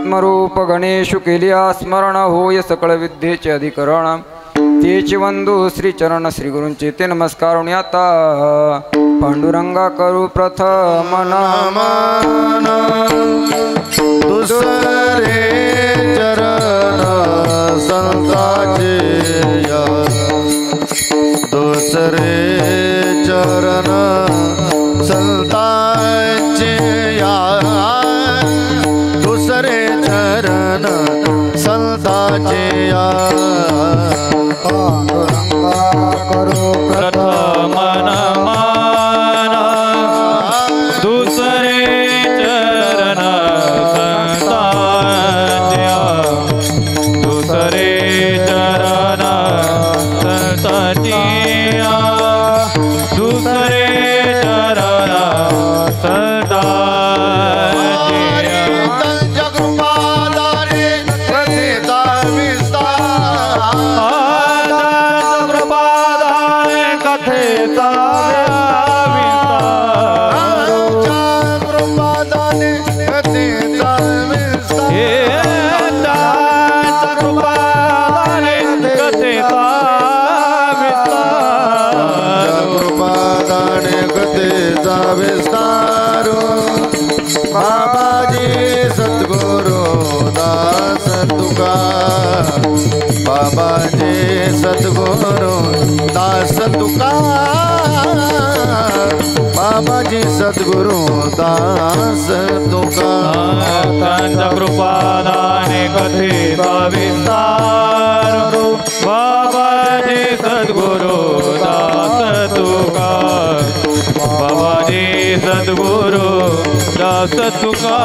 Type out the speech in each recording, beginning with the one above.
रूप गणेशु केलिया स्मरण होय सकळ विद्येचे अधिकरण तेचे वंदू श्री चरण श्री गुरूंचे ते नमस्कार आता पांडुरंगा करू प्रथम नमन दुसरे चरण संताचे दुसरे चरण संताचे दुसरे चरण संताचे पांडुरंगा करो प्रथम नमन दुसरे चरण संताचे दुसरे चरण संताचे दुसरे चरण संताचे जगृपादारे कथेचा विस्तार जगृपादारे कथेचा जगृपादारे कथेचा विस्तार जगृपादारे कथेचा विस्तार बाबाजी सद्गुरु दास तुका बाबाजी सद्गुरु दास तुका बाबाजी सद्गुरु दास तुका कृपादाने कथेचा विस्तार बाबाजी सद्गुरु दास तुका बाबाजी सद्गुरु दास तुका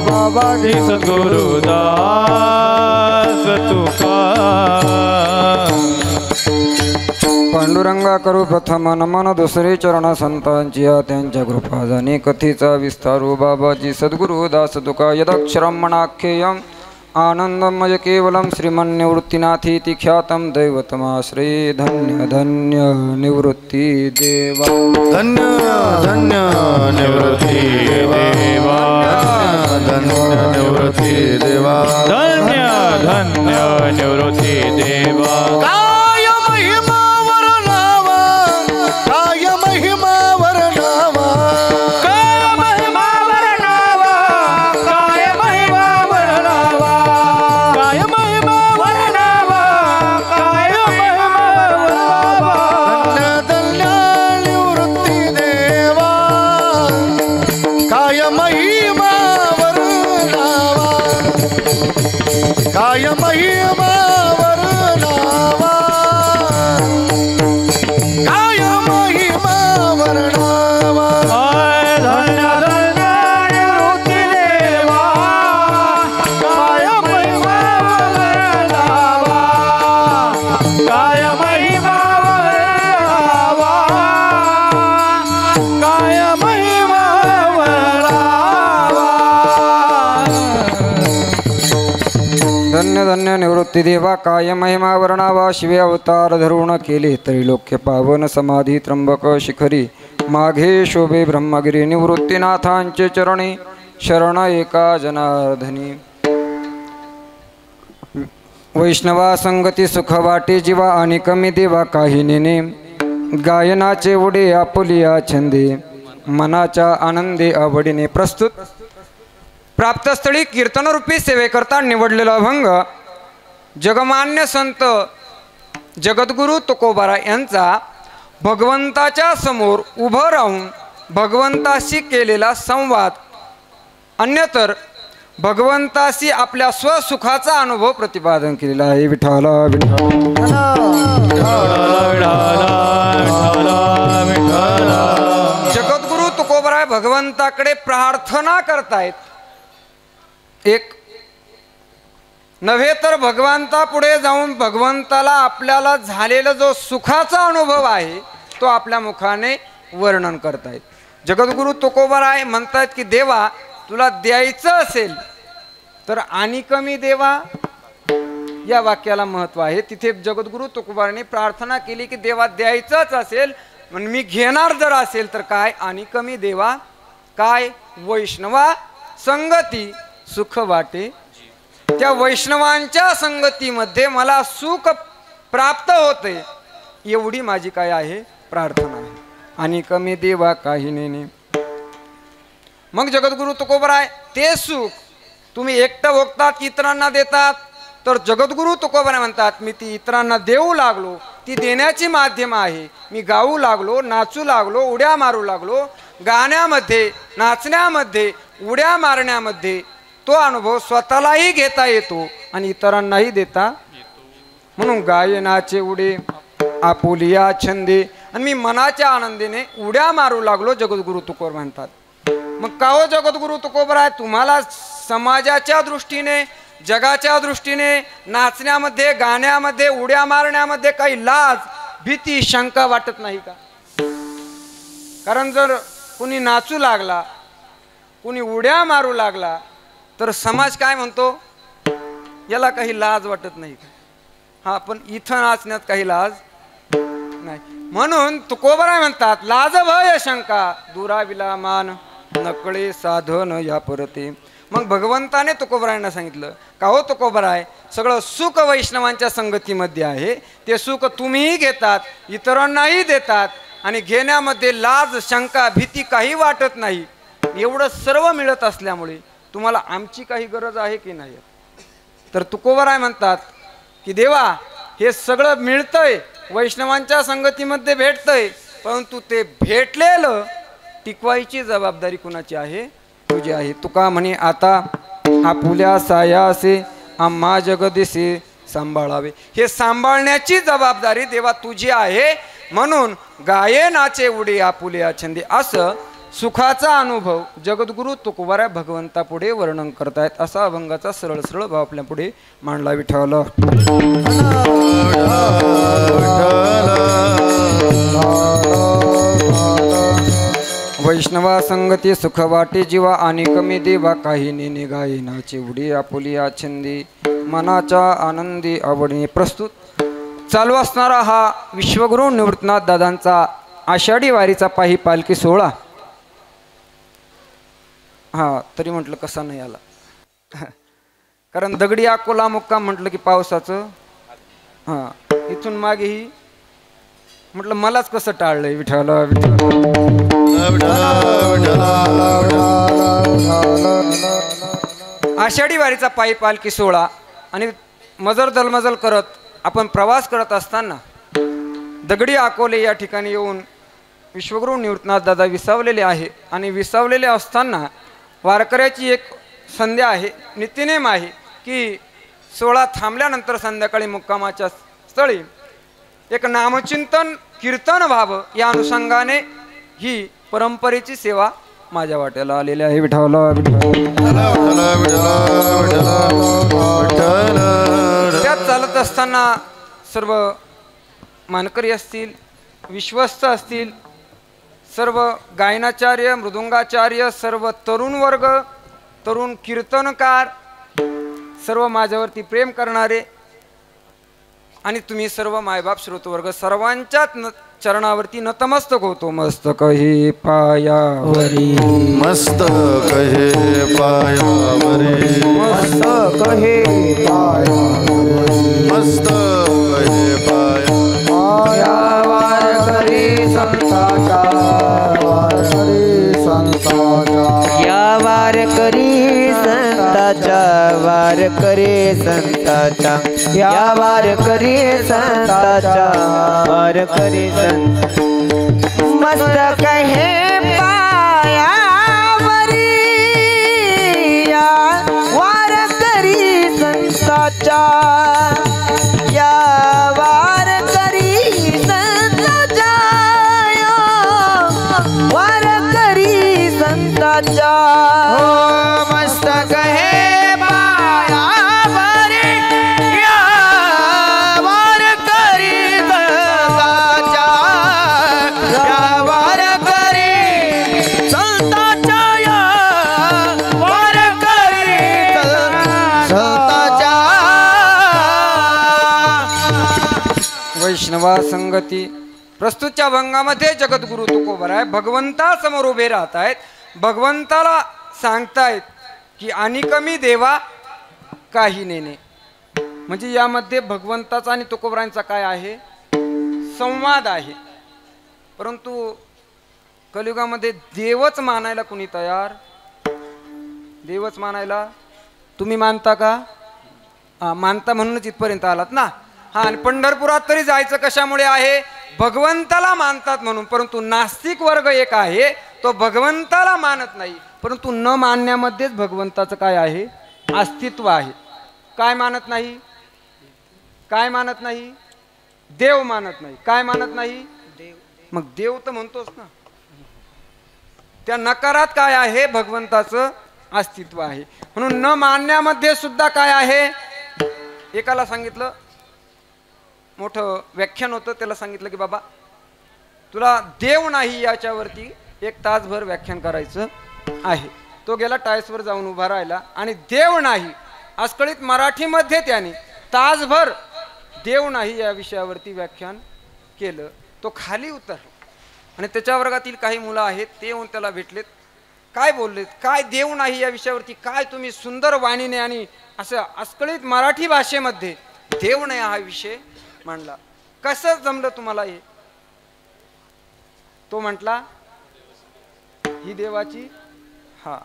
बाबाजी सद्गुरु दास तुका पांडुरंगा करू प्रथम नमन दुसरे चरण संतांची त्यांच्या कृपा जाणे कथेचा विस्तारू बाबाजी सद्गुरु दास तुका यदक्षरम मनाख्येयम आनंदमय केवलम श्रीमन्निवृत्तिनाथीति ख्यातम दैवतमाश्रे धन्य धन्य निवृत्ति देवा धन्य धन्य निवृत्ति देवा धन्य निवृत्ति देवा धन्य धन्य निवृत्ति देवा काय महिमा वर्णावा काय महिमा वर्णावा काय महिमा वर्णावा काय महिमा वर्णावा काय महिमा वर्णावा काय महिमा वर्णावा धन्य धन्य निवृत्ति देवा काय महिमा वर्णावा काय महिमा वर्णावा काय महिमा वर्णावा धन्य धन्य निवृत्ति देवा काय महिमा वर्णावा काय महिमा वर्णावा काय महिमा वर्णावा धन्य धन्य निवृत्ती देवा काय महिमा वर्णावा शिवे अवतार धरून केले त्रैलोक्य पावन समाधी त्र्यंबक शिखरी माघे शोभे ब्रह्मगिरी निवृत्तीनाथांचे चरणी शरण एका जनार्दनी वैष्णवा संगती सुख वाटे जीवा आणि कमी देवा काही नेने गायनाचे उडे आपुलिया छंदे मनाच्या आनंदे आवडीने प्रस्तुत प्राप्तस्थळी कीर्तनरूपी सेवेकरता निवडलेला अभंग जगमान्य संत जगद्गुरु तुकोबारा यांचा भगवंताच्या समोर उभं राहून भगवंताशी केलेला संवाद अन्यतर भगवंताशी आपल्या स्वसुखाचा अनुभव प्रतिपादन केलेला आहे. विठ्ठला जगद्गुरु तुकोबाराय भगवंताकडे प्रार्थना करतायत. एक नव्हे तर भगवंता पुढे जाऊन भगवंताला आपल्याला झालेला जो सुखाचा अनुभव आहे तो आपल्या मुखाने वर्णन करतायत. जगद्गुरु तुकोबाराय म्हणतात की देवा तुला द्यायचं असेल तर आणि कमी देवा, या वाक्याला महत्व आहे. तिथे जगद्गुरु तुकोबाराने प्रार्थना केली की देवा द्यायचंच असेल पण मी घेणार जर असेल तर काय आणि कमी देवा, काय वैष्णवा संगती सुख वाटे, त्या वैष्णवांच्या संगतीमध्ये मला सुख प्राप्त होते, एवढी माझी काय आहे प्रार्थना आहे. आणि कमी देवा काही नेने. मग जगद्गुरु तुकोबराय ते सुख तुम्ही एकटं भोगतात की इतरांना देतात? तर जगद्गुरु तुकोबराय म्हणतात, मी ती इतरांना देऊ लागलो, ती देण्याची माध्यम आहे. मी गाऊ लागलो, नाचू लागलो, उड्या मारू लागलो, गाण्यामध्ये नाचण्यामध्ये उड्या मारण्यामध्ये तो अनुभव स्वतःलाही घेता येतो आणि इतरांनाही देता. म्हणून गायनाचे उडे आपुलिया छंदे, आणि मी मनाच्या आनंदीने उड्या मारू लागलो, जगद्गुरु तुकोबर म्हणतात. मग का हो जगद्गुरु तुकोबराय, तुम्हाला समाजाच्या दृष्टीने जगाच्या दृष्टीने नाचण्यामध्ये गाण्यामध्ये उड्या मारण्यामध्ये काही लाज भीती शंका वाटत नाही का? कारण जर कुणी नाचू लागला, कुणी उड्या मारू लागला, तर समाज काय म्हणतो, याला काही लाज वाटत नाही का? हा, पण इथं नाचण्यात काही लाज नाही. म्हणून तुकोबराय म्हणतात, लाज भय शंका दुराविला मान, नकळे साधन या परते. मग भगवंताने तुकोबरायांना सांगितलं, का हो तुकोबराय, सगळं सुख वैष्णवांच्या संगतीमध्ये आहे, ते सुख तुम्हीही घेतात, इतरांनाही देतात, आणि घेण्यामध्ये लाज शंका भीती काही वाटत नाही. एवढं सर्व मिळत असल्यामुळे तुम्हाला आमची काही गरज आहे की नाही? तर तुकोबराय म्हणतात की देवा, हे सगळं मिळतंय, वैष्णवांच्या संगतीमध्ये भेटतंय, परंतु ते भेटलेलं टिकवायची जबाबदारी कुणाची आहे? तुझी आहे. तुका म्हणे आता आपुल्या सायासे आम्हा जगदिसे सांभाळावे. हे सांभाळण्याची जबाबदारी देवा तुझी आहे. म्हणून गायनाचे उडे आपुल्या छंदे, असं सुखाचा अनुभव जगद्गुरु तुकोबराय भगवंता पुढे वर्णन करतायत. असा अभंगाचा सरळ सरळ भाव आपल्या पुढे मांडला. विठ्ठल वैष्णवा संगती सुख वाटे जीवा, आणि कमी देवा काही नेने गायनाचे उडे आपुलिया छंदी, मनाच्या आनंदी आवडणे. प्रस्तुत चालू असणारा हा विश्वगुरु निवृत्तनाथ दादांचा आषाढी वारीचा पायी पालखी सोहळा. हा, तरी म्हटलं कसा नाही आला, कारण दगडी अकोला मुक्काम म्हटलं की पावसाचं. हा, इथून मागेही म्हटलं मलाच कसं टाळलंय. विठ्ठल आषाढी वारीचा पायी पालखी सोहळा, आणि मजर दलमजल करत आपण प्रवास करत असताना दगडी अकोले या ठिकाणी येऊन विश्वगुरु निवृत्तनाथ दादा विसावलेले आहे. आणि विसावलेले असताना वारकऱ्याची एक संध्या आहे, नित्यनेम आहे की सोहळा थांबल्यानंतर संध्याकाळी मुक्कामाच्या स्थळी एक नामचिंतन कीर्तन व्हावं, या अनुषंगाने ही परंपरेची सेवा माझ्या वाट्याला आलेली आहे. विठ्ठल त्यात चालत असताना सर्व मानकरी असतील, विश्वस्त असतील, सर्व गायनाचार्य मृदुंगाचार्य, सर्व तरुण वर्ग, तरुण कीर्तनकार, सर्व माझ्यावरती प्रेम करणारे, आणि तुम्ही सर्व मायबाप श्रोतवर्ग, सर्वांच्याच चरणावरती नतमस्तक होतो. मस्तक हे पायावरी, मस्तक हे पायावरी, मस्तक हे पायावरी, मस्तक हे पायावरी, वारकरी संतांचा, वारकरी संतांचा, या वारकरी संतांचा, वारकरी संतांचा, या वारकरी संतांचा, वारकरी संत. मस्तक हे पायावरी, या वारकरी संतांचा, या वारकरी संतांचा, वारकरी संतांचा. मस्तक हे पायावरी, या वारकरी संतांचा, या वारकरी संतांचा, या वारकरी संतांचा. वैष्णवा संगती. प्रस्तुतच्या भंगामध्ये जगद्गुरु तुकोबराय भगवंता समोर उभे राहत आहेत, भगवंताला सांगतायत की अनिकमी देवा काही नेणे. म्हणजे यामध्ये भगवंताचा आणि तुकोबरायांचा काय आहे, संवाद आहे. परंतु कलियुगामध्ये देवच मानायला कुणी तयार, देवच मानायला तुम्ही मानता का? मानता म्हणूनच इथपर्यंत आलात ना. हा, आणि पंढरपुरात तरी जायचं कशामुळे आहे, भगवंताला मानतात म्हणून. परंतु नास्तिक वर्ग एक आहे, तो भगवंताला मानत नाही, परंतु न मानण्यामध्येच भगवंताचं काय आहे, अस्तित्व आहे. काय मानत नाही, काय मानत नाही, देव मानत नाही. काय मानत नाही, मग देव तर म्हणतोच ना. त्या नकारात काय आहे, भगवंताचं अस्तित्व आहे. म्हणून न मानण्यामध्ये सुद्धा काय आहे. एकाला सांगितलं, मोठं व्याख्यान होतं, त्याला सांगितलं की बाबा तुला देव नाही याच्यावरती 1 तासभर व्याख्यान करायचं आहे. तो गेला टायसवर जाऊन उभा राहिला आणि देव नाही अस्खलित मराठीमध्ये त्याने तासभर देव नाही या विषयावरती व्याख्यान केलं. तो खाली उतरला आणि त्याच्या वर्गातील काही मुलं आहेत, ते येऊन त्याला भेटलेत. काय बोललेत, काय देव नाही या विषयावरती काय तुम्ही सुंदर वाणीने आणि असं अस्खलित मराठी भाषेमध्ये देव नाही हा विषय मांडला, कसं जमलं तुम्हाला हे? तो म्हटला ही देवाची, हा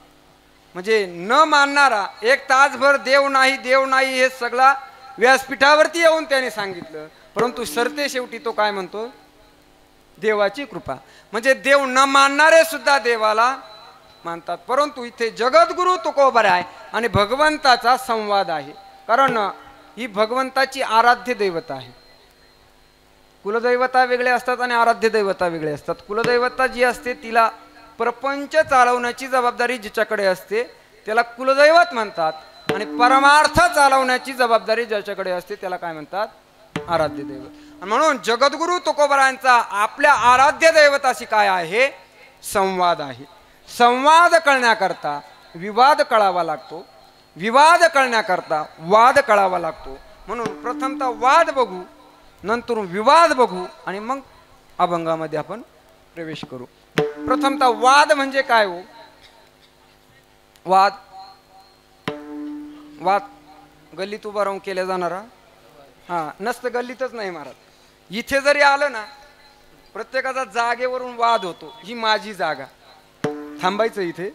म्हणजे न मानणारा 1 तासभर देव नाही हे सगळा व्यासपीठावरती येऊन त्याने सांगितलं. परंतु सरते शेवटी तो काय म्हणतो, देवाची कृपा. म्हणजे देव न मानणारे सुद्धा देवाला मानतात. परंतु इथे जगद्गुरु तुकोबराय आणि भगवंताचा संवाद आहे. कारण ही भगवंताची आराध्य दैवता आहे. कुलदैवता वेगळे असतात आणि आराध्य दैवता वेगळे असतात. कुलदैवता जी असते तिला प्रपंच चालवण्याची जबाबदारी जिच्याकडे असते त्याला कुलदैवत म्हणतात, आणि परमार्थ चालवण्याची जबाबदारी ज्याच्याकडे असते त्याला काय म्हणतात, आराध्य दैवत. म्हणून जगद्गुरु तुकोबरायांचा आपल्या आराध्य दैवताशी काय आहे, संवाद आहे. संवाद कळण्याकरता विवाद कळावा लागतो, विवाद कळण्याकरता वाद कळावा लागतो. म्हणून प्रथमतः वाद बघू, नंतर विवाद बघू आणि मग अभंगामध्ये आपण प्रवेश करू. प्रथमतः वाद म्हणजे काय हो, वाद वाद गल्लीत उभा राहून केल्या जाणारा, हा नसतं गल्लीतच नाही महाराज. इथे जरी आलं ना, प्रत्येकाचा जागेवरून वाद होतो, ही माझी जागा, थांबायचं इथे,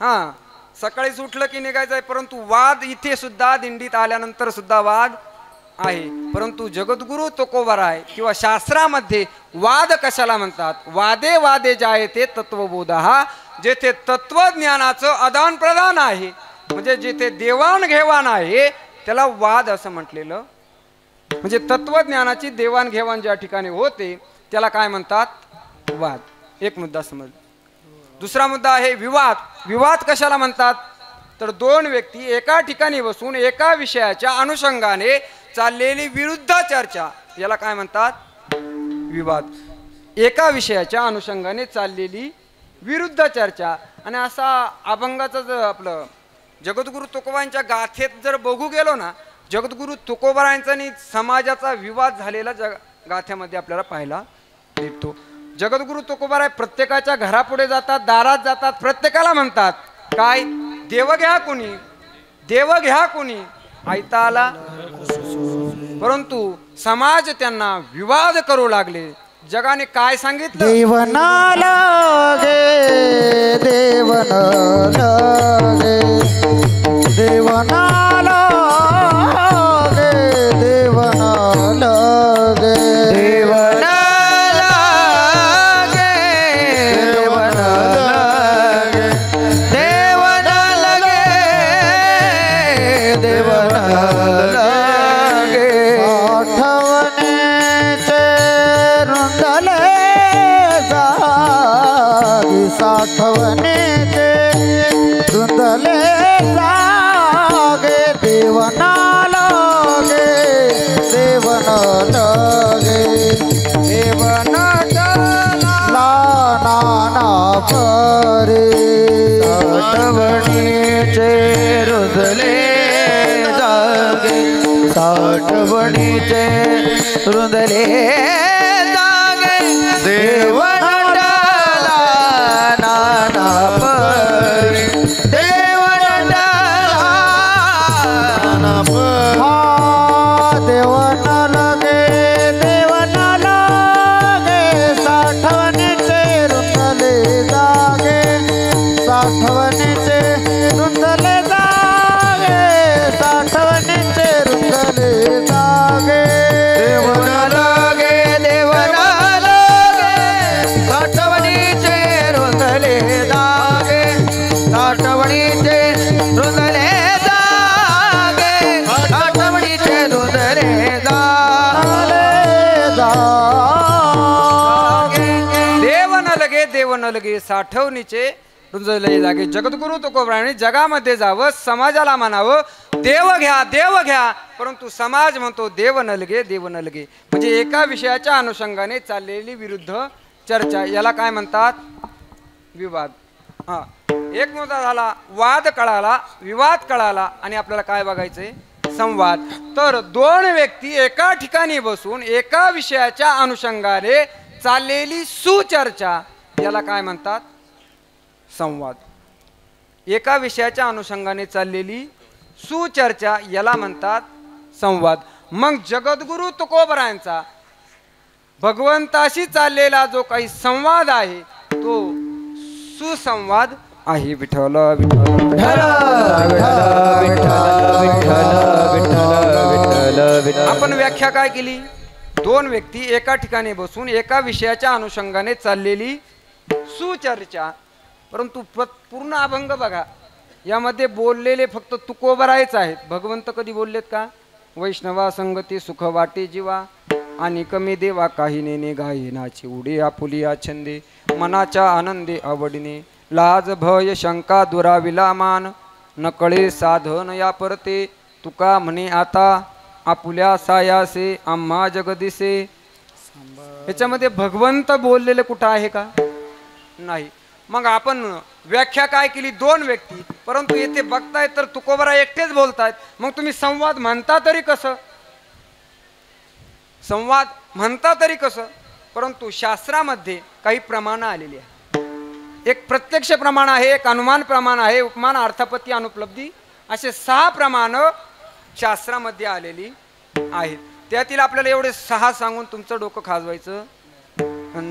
हा सकाळीच उठलं की निघायचं आहे. परंतु वाद इथे सुद्धा दिंडीत आल्यानंतर सुद्धा वाद आहे. परंतु जगद्गुरु तुकोबराय किंवा शास्त्रामध्ये वाद कशाला म्हणतात, वादे वादे जायते तत्वबोधः, जेथे तत्वज्ञानाचं आदान प्रदान आहे, म्हणजे जेथे देवाणघेवाण आहे त्याला वाद असं म्हटलेलं. म्हणजे तत्वज्ञानाची देवाणघेवाण ज्या ठिकाणी होते त्याला काय म्हणतात, वाद. एक मुद्दा समज. दुसरा मुद्दा आहे विवाद. विवाद कशाला म्हणतात, तर 2 व्यक्ती एका ठिकाणी बसून एका विषयाच्या अनुषंगाने चाललेली विरुद्ध चर्चा याला काय म्हणतात, विवाद. एका विषयाच्या अनुषंगाने चाललेली विरुद्ध चर्चा. आणि असा अभंगाचं जर आपलं जगद्गुरु तुकोबांच्या गाथेत जर बघू गेलो ना, जगद्गुरु तुकोबरायांचा आणि समाजाचा विवाद झालेला गाथ्यामध्ये आपल्याला पाहायला भेटतो. जगद्गुरु तुकोबराय प्रत्येकाच्या घरापुढे जातात, दारात जातात, प्रत्येकाला म्हणतात काय, देव घ्या कुणी, देव घ्या कुणी, ऐता आला. परंतु समाज त्यांना विवाद करू लागले. जगाने काय सांगितलं, देवना लागे, देवना लागे, देवना लागे, देवना लागे, देवना लागे, देवना लागे, देवना लागे, देवना लागे. आठवणीचे रुंदले जागी, साठवणीचे रुंदले जागे, देवना लागे, देवना लागे, देवना लाना परे. साठवणीचे रुंदले जागे, साठवणीचे रुंदले जागे, देवना लाना परे. आठवणीचे रुंदले जागे आठवणीचे रुंदले देव न लगे साठवणीचे रुंजले जागे. जगद्गुरु तुकोबराने जगामध्ये जावं, समाजाला म्हणावं देव घ्या, परंतु समाज म्हणतो देव न लगे. म्हणजे एका विषयाच्या अनुषंगाने चाललेली विरुद्ध चर्चा, याला काय म्हणतात? विवाद. हा, एक मुद्दा झाला, वाद कळाला, विवाद कळाला, आणि आपल्याला काय बघायचंय? संवाद. तर दोन व्यक्ती एका ठिकाणी बसून एका विषयाच्या अनुषंगाने चाललेली सुचर्चा, याला काय म्हणतात? संवाद. एका विषयाच्या अनुषंगाने चाललेली सुचर्चा, याला म्हणतात संवाद. मग जगद्गुरु तुकोबरायांचा भगवंताशी चाललेला जो काही संवाद आहे तो सुसंवाद आहे. विठ्ठल आपण व्याख्या काय केली? दोन व्यक्ती एका ठिकाणी बसून एका विषयाच्या अनुषंगाने चाललेली सुचर्चा. परंतु पूर्ण अभंग बघा, यामध्ये बोललेले फक्त तुकोबरायच आहेत. भगवंत कधी बोललेत का? वैष्णवा संगती सुख वाटे जीवा आणि कमी देवा काही नेने गायनाची उडे आपुलिया छंदे मनाच्या आनंदे आवडणे लाज भय शंका दुराविला मान नकळे साधन या परते तुका म्हणे आता आपुल्या सायासे आम्हा जगदिसे. याच्यामध्ये भगवंत बोललेले कुठं आहे का? नाही. मग आपण व्याख्या काय केली? दोन व्यक्ती, परंतु येथे बघताय तर तुकोबरा एकटेच बोलतायत. मग तुम्ही संवाद म्हणता तरी कसं? संवाद म्हणता तरी कसं? परंतु शास्त्रामध्ये काही प्रमाण आलेली आहे. एक प्रत्यक्ष प्रमाण आहे, एक अनुमान प्रमाण आहे, उपमान अर्थापत्ती अनुपलब्धी, असे 6 प्रमाण शास्त्रामध्ये आलेली आहेत. त्यातील आपल्याला एवढे 6 सांगून तुमचं डोकं खाजवायचं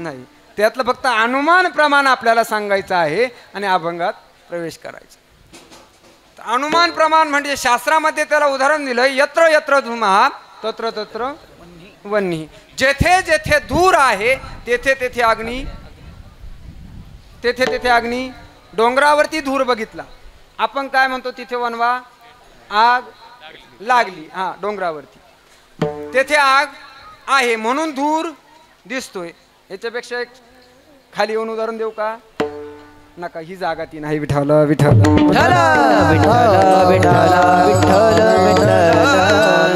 नाही. त्यातलं फक्त अनुमान प्रमाण आपल्याला सांगायचं आहे आणि अभंगात प्रवेश करायचा. अनुमान प्रमाण म्हणजे शास्त्रामध्ये त्याला उदाहरण दिलं, यत्र यत्र धूमः तत्र तत्र वह्निः. जेथे जेथे धूर आहे तेथे तेथे अग्नी, तेथे तेथे अग्नी. डोंगरावरती धूर बघितला, आपण काय म्हणतो? तिथे वनवा आग लागली. हा, डोंगरावरती तेथे आग आहे म्हणून धूर दिसतोय. याच्यापेक्षा एक खाली येऊन उदाहरण देऊ का? नका, ही जागा ती नाही. विठ्ठल विठ्ठल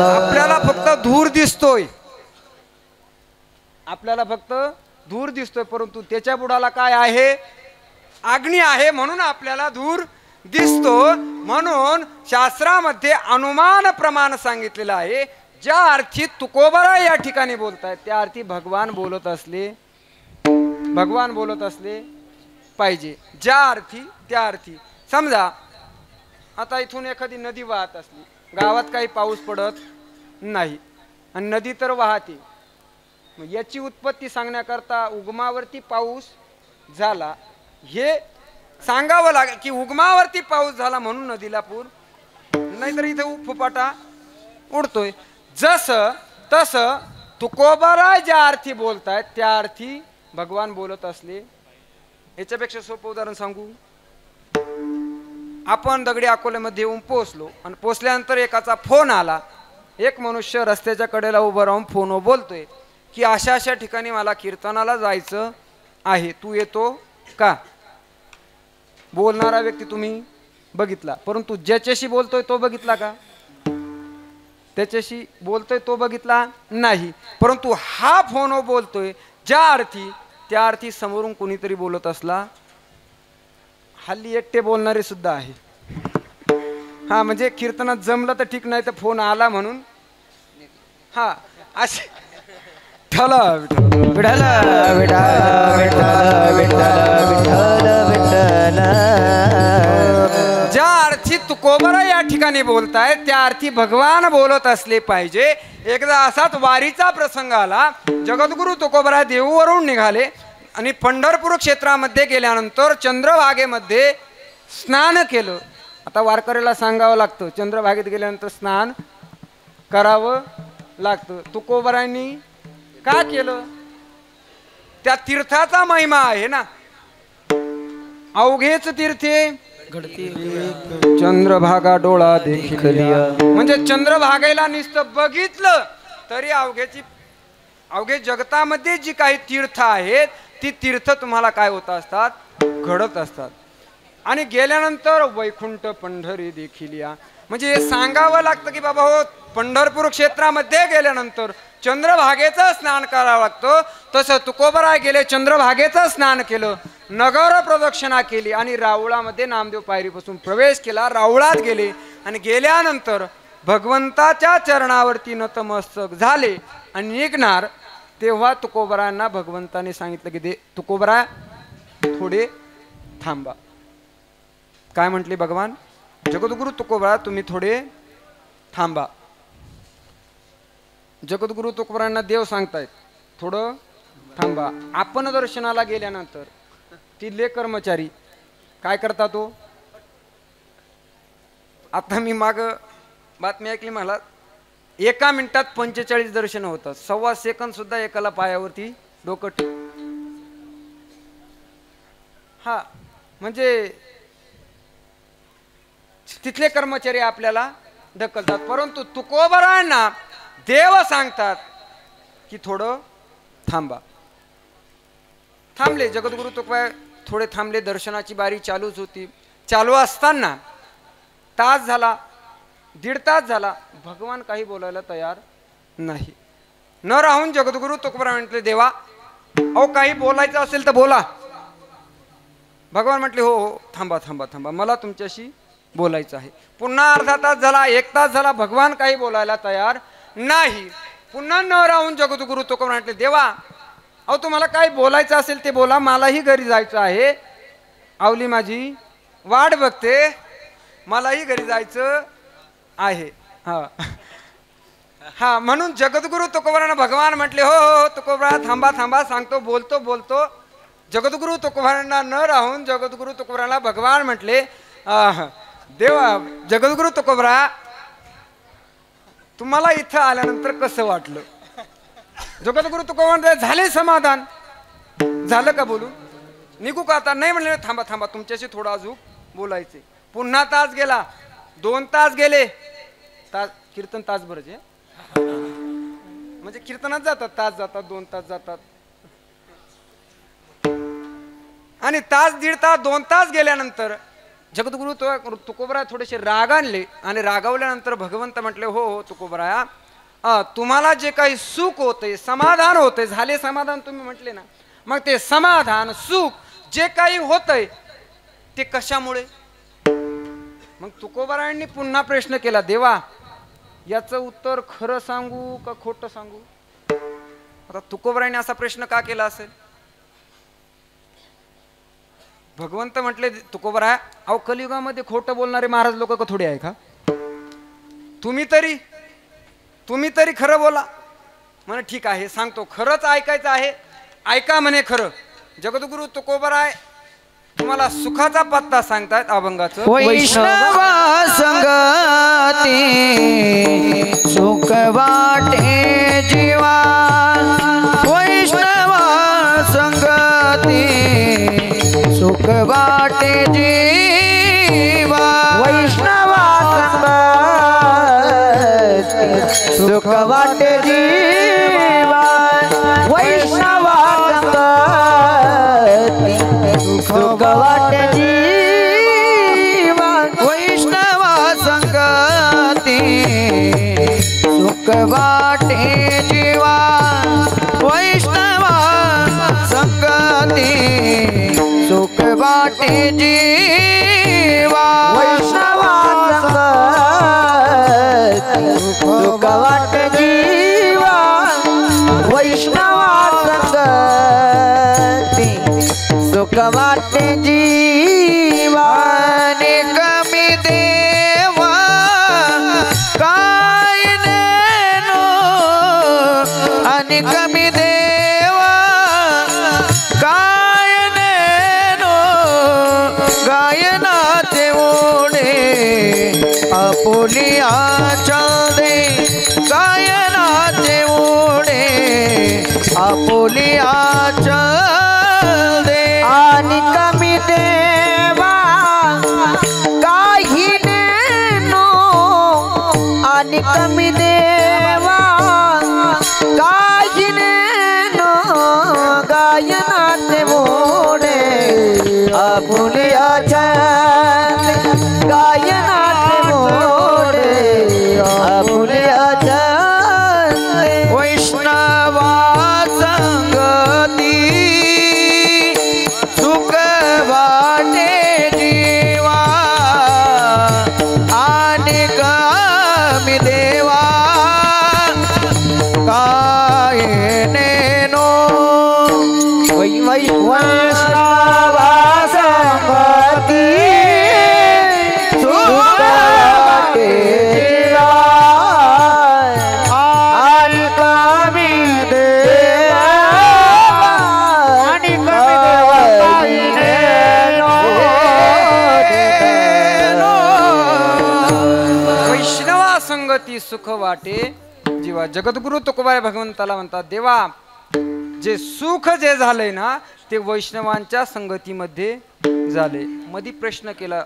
आपल्याला फक्त धूर दिसतोय, आपल्याला फक्त धूर दिसतोय, परंतु त्याच्या बुडाला काय आहे? अग्नी आहे, म्हणून आपल्याला धूर दिसतो. म्हणून शास्त्रामध्ये अनुमान प्रमाण सांगितलेलं आहे. ज्या अर्थी तुकोबरा या ठिकाणी बोलतायत त्या अर्थी भगवान बोलत असले पाहिजे. ज्या अर्थी त्या अर्थी. समजा आता इथून एखादी नदी वाहत असली, गावात काही पाऊस पडत नाही आणि नदी तर वाहते. मग याची उत्पत्ती सांगण्याकरता उगमावरती पाऊस झाला हे सांगावं लागेल की उगमावरती पाऊस झाला म्हणून नदीला पूर, नाहीतर इथे फुपाटा उडतोय. जसं तसं तुकोबरा ज्या अर्थी बोलतायत त्या अर्थी भगवान बोलत असले. याच्यापेक्षा सोपं उदाहरण सांगू. आपण दगडी अकोल्यामध्ये येऊन पोहोचलो आणि पोहोचल्यानंतर एकाचा फोन आला. एक मनुष्य रस्त्याच्या कडेला उभं राहून फोनवर बोलतोय की अशा अशा ठिकाणी मला कीर्तनाला जायचं आहे, तू येतो का? बोलणारा व्यक्ती तुम्ही बघितला, परंतु ज्याच्याशी बोलतोय तो बघितला का? त्याच्याशी बोलतोय तो बघितला नाही. परंतु हा फोनवर बोलतोय ज्या अर्थी त्या अर्थी समोरून कोणीतरी बोलत असला. हल्ली एकटे बोलणारे सुद्धा आहे. हा, म्हणजे कीर्तनात जमलं तर ठीक, नाही तर फोन आला म्हणून. हा, असे ज्या अर्थी तुकोबरा या ठिकाणी बोलतायत त्या अर्थी भगवान बोलत असले पाहिजे. एकदा असाच वारीचा प्रसंग आला. जगद्गुरु तुकोबरा देहूवरून निघाले आणि पंढरपूर क्षेत्रामध्ये गेल्यानंतर चंद्रभागेमध्ये स्नान केलं. आता वारकऱ्याला सांगावं लागतं चंद्रभागेत गेल्यानंतर स्नान करावं लागतं. तुकोबरांनी का केलं? त्या तीर्थाचा महिमा आहे ना. अवघेच तीर्थे चंद्रभागा डोळा देखिलिया. म्हणजे चंद्रभागेला नुसतं बघितलं तरी अवघे जगतामध्ये जी काही तीर्थ आहेत ती तीर्थ तुम्हाला काय होत असतात, घडत असतात. आणि गेल्यानंतर वैकुंठ पंढरी देखिलिया. म्हणजे हे सांगावं लागतं की बाबा हो, पंढरपूर क्षेत्रामध्ये गेल्यानंतर चंद्रभागेचं स्नान करावं लागतं. तसं तुकोबराय गेले, चंद्रभागेचं स्नान केलं, नगर प्रदक्षिणा केली आणि रावळामध्ये नामदेव पायरीपासून प्रवेश केला. रावळात गेले आणि गेल्यानंतर भगवंताच्या चरणावरती नतमस्तक झाले आणि निघणार. तेव्हा तुकोबरायांना भगवंताने सांगितलं की तुकोबरा थोडे थांबा. काय म्हटले भगवान? जगद्गुरु तुकोबरा तुम्ही थोडे थांबा. जगद्गुरु तुकोबरांना देव सांगतायत थोडं थांबा. आपण दर्शनाला गेल्यानंतर तिथले कर्मचारी काय करतात तो? आता मी माग बातमी ऐकली, मला 1 मिनिटात 45 दर्शन होतात. 1.25 सेकंद सुद्धा एकाला पायावरती डोकं हा म्हणजे तिथले कर्मचारी आपल्याला ढकलतात. परंतु तुकोबरांना देव सांगतात की थोडं थांबा. थांबले. जगद्गुरु तुकोबा थोडे थांबले. दर्शनाची बारी चालूच होती. चालू असताना तास झाला, 1.5 तास झाला, भगवान काही बोलायला तयार नाही. न राहून जगद्गुरु तुकोबरा म्हटले देवा अहो काही बोलायचं असेल तर बोला. भगवान म्हटले हो हो थांबा थांबा थांबा, मला तुमच्याशी बोलायचं आहे. पुन्हा अर्धा तास झाला, 1 तास झाला, भगवान काही बोलायला तयार नाही. पुन्हा न राहून जगद्गुरु तुकोबरा म्हटले देवा अहो तुम्हाला काही बोलायचं असेल ते बोला, मलाही घरी जायचं आहे. आवली माझी वाट बघते, मलाही घरी जायचं आहे. हा हा म्हणून जगद्गुरु तुकोबरांना भगवान म्हटले हो हो तुकोबरा थांबा थांबा, सांगतो बोलतो बोलतो. जगद्गुरु तुकोबरांना न राहून जगद्गुरु तुकोबरांना भगवान म्हटले देवा जगद्गुरु तुकोबरा तुम्हाला इथं आल्यानंतर कसं वाटलं? जगद्गुरु तुकोबरा झाले समाधान झालं का बोलू निघू का आता? नाही म्हणले थांबा थांबा तुमच्याशी थोडा अजून बोलायचे. पुन्हा तास गेला, 2 तास गेले. कीर्तन तासभरच आहे म्हणजे कीर्तनात जातात, तास जातात, 2 तास जातात. आणि तास 1.5 तास 2 तास गेल्यानंतर जगद्गुरु तुकोबरा थोडेसे राग आणले आणि रागावल्यानंतर भगवंत म्हटले हो हो तुकोबरा तुम्हाला जे काही सुख होते, समाधान होते, झाले समाधान तुम्ही म्हटले ना, मग ते समाधान सुख जे काही होतंय ते कशामुळे? मग तुकोबरायांनी पुन्हा प्रश्न केला देवा याचं उत्तर खरं सांगू का खोटं सांगू? आता तुकोबरायांनी असा प्रश्न का केला असेल? भगवंत म्हटले तुकोबरा अहो कलियुगामध्ये खोटं बोलणारे महाराज लोक का थोडे आहे का? तुम्ही तरी खरं बोला. म्हणे ठीक आहे सांगतो, खरंच ऐकायचं आहे ऐका म्हणे खरं. जगद्गुरु तुकोबरा तुम्हाला सुखाचा पत्ता सांगतायत अभंगाचं. वैष्णवा संगती सुख वाटे जीवा, वैष्णवा संगती सुख वाटे जीवा, वैष्णवा संगती सुख वाटे जीवा, वैष्णवा संगती सुख वाटे जीवा, वैष्णवा संगती सुख वाटे जीवा, वैष्णवा संगती सुख वाटे जीवा, वैष्णवा संगती सुख वाटे जीवा, वैष्णवा संगती सुख वाटे जीवा. कमी देवा काय नेनो आणि कमी देवा काय नेनो, गायनाचे ओढे आपुलिया चंदे, गायनाचे ओढे आपुलिया चंदे आणि कमी देवा आणि कमी देवा काजीने नो गायनाचे मोडे आपुलियाच्या गायनाचे मोडे आपुलियाच्या वैष्णवा संगती सुख वाटे जीवा आणि कमी देवा काय नेनो वैष्णवा संगती सुख वाटे जीवा आणि कमी देवा आणि कमी वैष्णवा संगती सुख वाटे जीवा. जगद्गुरु तुकोबाराय भगवंताला म्हणतात, देवा जे सुख जे झालंय ना ते वैष्णवांच्या संगतीमध्ये झाले. मधी प्रश्न केला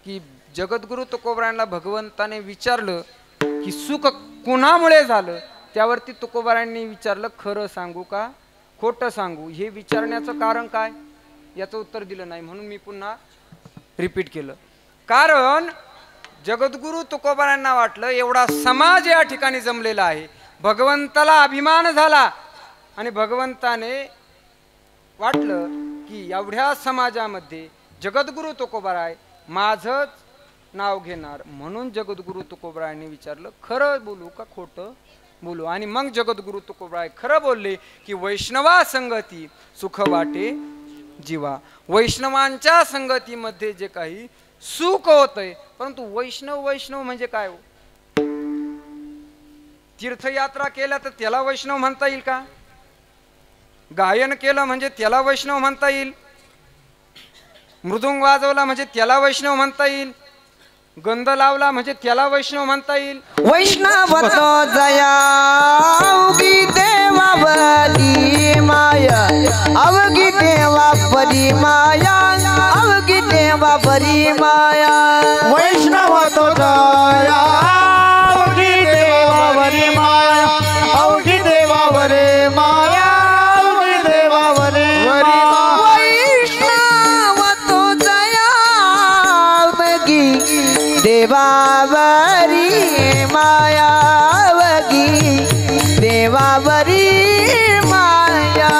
की जगद्गुरु तुकोबारायांना भगवंताने विचारलं की सुख कुणामुळे झालं. त्यावरती तुकोबारायांनी विचारलं, खरं सांगू का खोटं सांगू. हे विचारण्याचं कारण काय याचं उत्तर दिलं नाही. म्हणून मी पुन्हा रिपीट केलं. कारण जगद्गुरु तुकोबारायांना वाटलं एवढा समाज या ठिकाणी जमलेला आहे, भगवंताला अभिमान झाला आणि भगवंताने वाटलं की एवढ्या समाजामध्ये जगद्गुरु तुकोबाराय माझंच नाव घेणार. म्हणून जगद्गुरु तुकोबारायांनी विचारलं, खरं बोलू का खोटं बोलू. आणि मग जगद्गुरु तुकोबाराय खरं बोलले की वैष्णवा संगती सुख वाटे जीवा. वैष्णवांच्या संगतीमध्ये जे काही सुख होतंय. परंतु वैष्णव वैष्णव म्हणजे काय हो? तीर्थयात्रा केल्या तर त्याला वैष्णव म्हणता येईल का? गायन केलं म्हणजे त्याला वैष्णव म्हणता येईल? मृदुंग वाजवला म्हणजे त्याला वैष्णव म्हणता येईल? गंध लावला म्हणजे त्याला वैष्णव म्हणता येईल? वैष्णव तो जया अवघी देवावरी माया अवघी देवा परी माया अवघी देवा परी माया. वैष्णव तो जया अवघी देवावरी माया अवघी देवावरी माया अवघी देवावरी वैष्णव तो जया अवघी देवावरी माया अवघी देवावरी माया.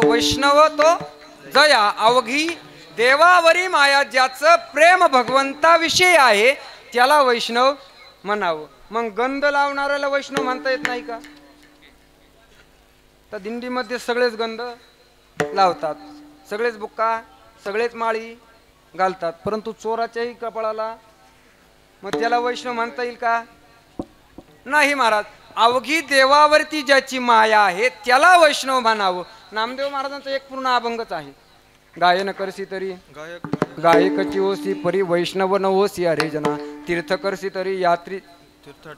वैष्णव तो जया अवघी देवावरी माया. ज्याचं प्रेम भगवंताविषयी आहे त्याला वैष्णव म्हणावं. मग गंध लावणाऱ्याला वैष्णव म्हणता येत नाही का? तर दिंडीमध्ये सगळेच गंध लावतात, सगळेच बुक्का, सगळेच माळी घालतात, परंतु चोराच्याही कपाळाला मग त्याला वैष्णव म्हणता येईल का? नाही महाराज. अवघी देवावरती ज्याची माया आहे त्याला वैष्णव म्हणावं. नामदेव महाराजांचा एक पूर्ण अभंगच आहे. गायन करसी तरी गायकची ओसी परी वैष्णव न ओसी अरे जना. तीर्थ करसी तरी यात्री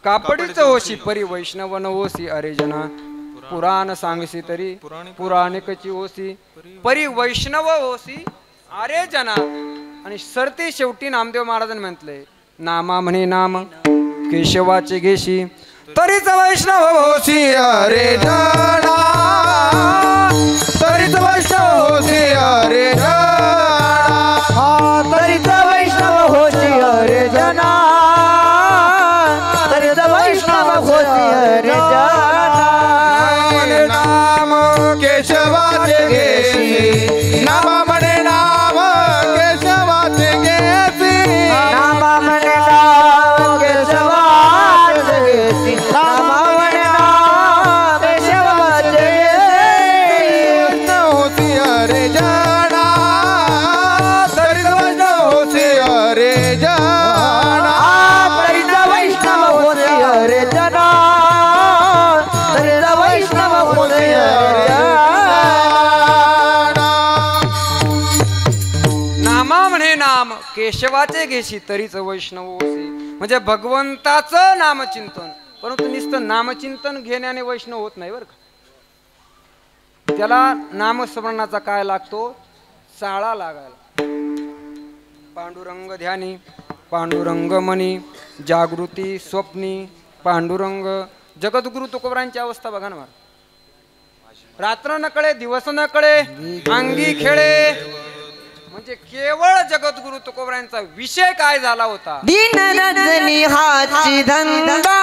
कापडीच ओशी परी वैष्णव न ओसी अरे जना. पुराण सांगसी तरी पुराणिकची ओसी परी वैष्णव ओसी अरे जना. आणि सरते शेवटी नामदेव महाराजांनी म्हटलंय, नामा म्हणे नाम केशवाचे घेशी तरीच वैष्णव होसी अरे जना. तरीच वैष्णव होसी अरे जना. तरीच वैष्णव होशी अरे जना. तरीच वैष्णव होशी अरे जना. नाम केशवाचे घेसी नाम म्हणे नाम केशवाचे घेसी नाम म्हणे नाम केशवाचे घेसी नाम म्हणे नाम केशवाचे घेसी. होसी अरे जना. नामा म्हणे नाम केशवाचे घेशी तरीच वैष्णव होसी. म्हणजे भगवंताचं नामचिंतन, परंतु नुसतं नामचिंतन घेण्याने वैष्णव होत नाही बरं का. त्याला नामस्मरणाचा काय लागतो, चाळा लागायला. पांडुरंग ध्यानी, पांडुरंग मनी, जागृती स्वप्नी, पांडुरंग. जगद्गुरु तुकोबरांची अवस्था बघा ना. रात्र न कळे दिवस न कळे अंगी खेळे. म्हणजे केवळ जगद्गुरु तुकोबरांचा विषय काय झाला होता. दिन रजनी हाची धंदा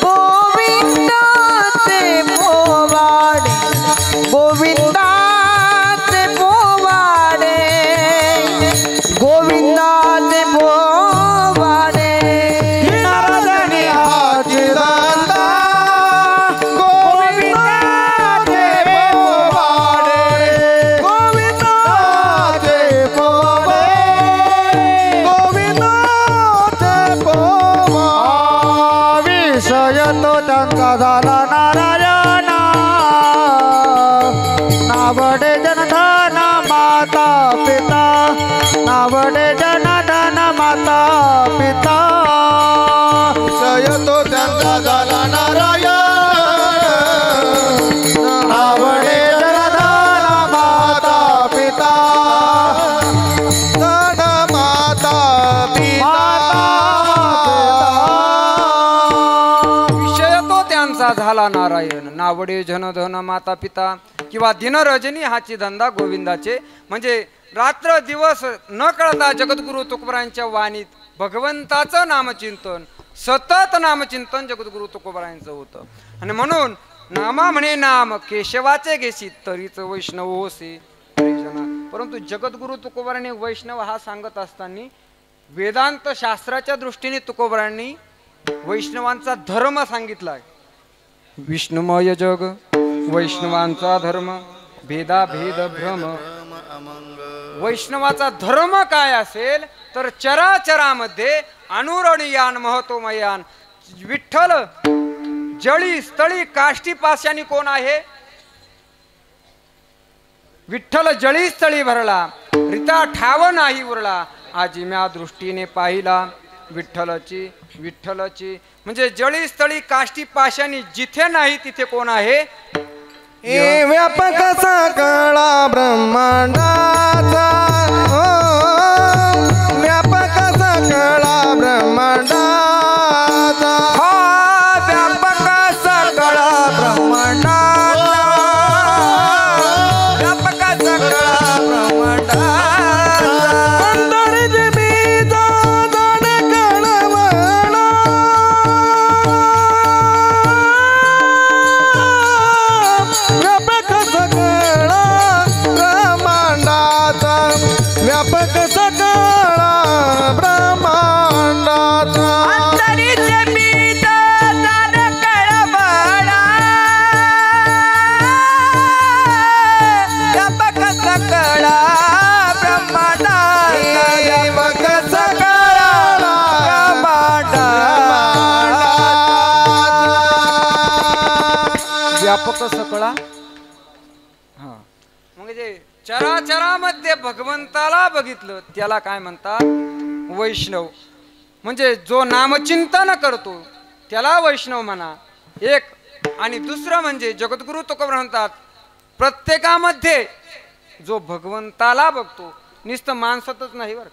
गोविंदाचे पोवाडे, गोविंदाचे पोवाडे, गोविंदाचे पोवाडे. दिन रजनी हाची धंदा गोविंदाचे पोवाडे, गोविंदाचे पोवाडे, गोविंदाचे पोवाडे. विषय तो त्यांचा झाला नारायण, नावडे जनधन माता पिता, नावडे जनधन माता पिता. विषय तो त्यांचा झाला नारायण, नावडे जनधन माता पिता, धन माता पिता. विषय तो त्यांचा झाला नारायण, नावडे जनधन माता पिता. किंवा दिन रजनी हाची धंदा गोविंदाचे. म्हणजे रात्र दिवस न कळता जगद्गुरु तुकोबरांच्या वाणीत भगवंताचं नामचिंतन, सतत नामचिंतन जगद्गुरु तुकोबरांचं होतं. आणि म्हणून नामा म्हणे नाम केशवाचे घेशी तरीच वैष्णव होसे. परंतु जगद्गुरु तुकोबरांनी वैष्णव हा सांगत असताना वेदांत शास्त्राच्या दृष्टीने तुकोबरांनी वैष्णवांचा धर्म सांगितलाय. विष्णुमय जग वैष्णवांचा धर्म, भेदाभेद भ्रम. वैष्णवाचा धर्म काय असेल तर चराचरामध्ये अनुरणीयान महतोमयान. विठ्ठल जळी स्थळी काष्टी पाशानी कोण आहे. विठ्ठल जळी स्थळी भरला, रिता ठाव नाही उरला. आजी म्या दृष्टीने पाहिला विठ्ठलची विठ्ठलची. म्हणजे जळी स्थळी काष्टी पाशानी जिथे नाही तिथे कोण आहे. ए व्यापक सकळा ब्रह्मांडाचा, व्यापक सकळा ब्रह्मांडाचा, व्यापक सकळ ब्रह्मांडाचा, व्यापक सकळ ब्रह्मांडाचा. अंतर्ज बीजा जण कळवळा, व्यापक सकळा ब्रह्मांडाचा, व्यापक सकळा ब्रह्मांडाचा. अंतरिक्ष बीज जण कळवळा, व्यापक सकळ ब्रह्मांडाचा, व्यापक सकळा व्यापक सकळा. हा म्हणजे चराचरामध्ये भगवंताला बघितलं त्याला काय म्हणतात वैष्णव. म्हणजे जो नामचिंतन करतो त्याला वैष्णव म्हणा. एक आणि दुसरं म्हणजे जगद्गुरु तुकोबरा म्हणतात प्रत्येकामध्ये जो भगवंताला बघतो, नुसतं माणसातच नाही बरं,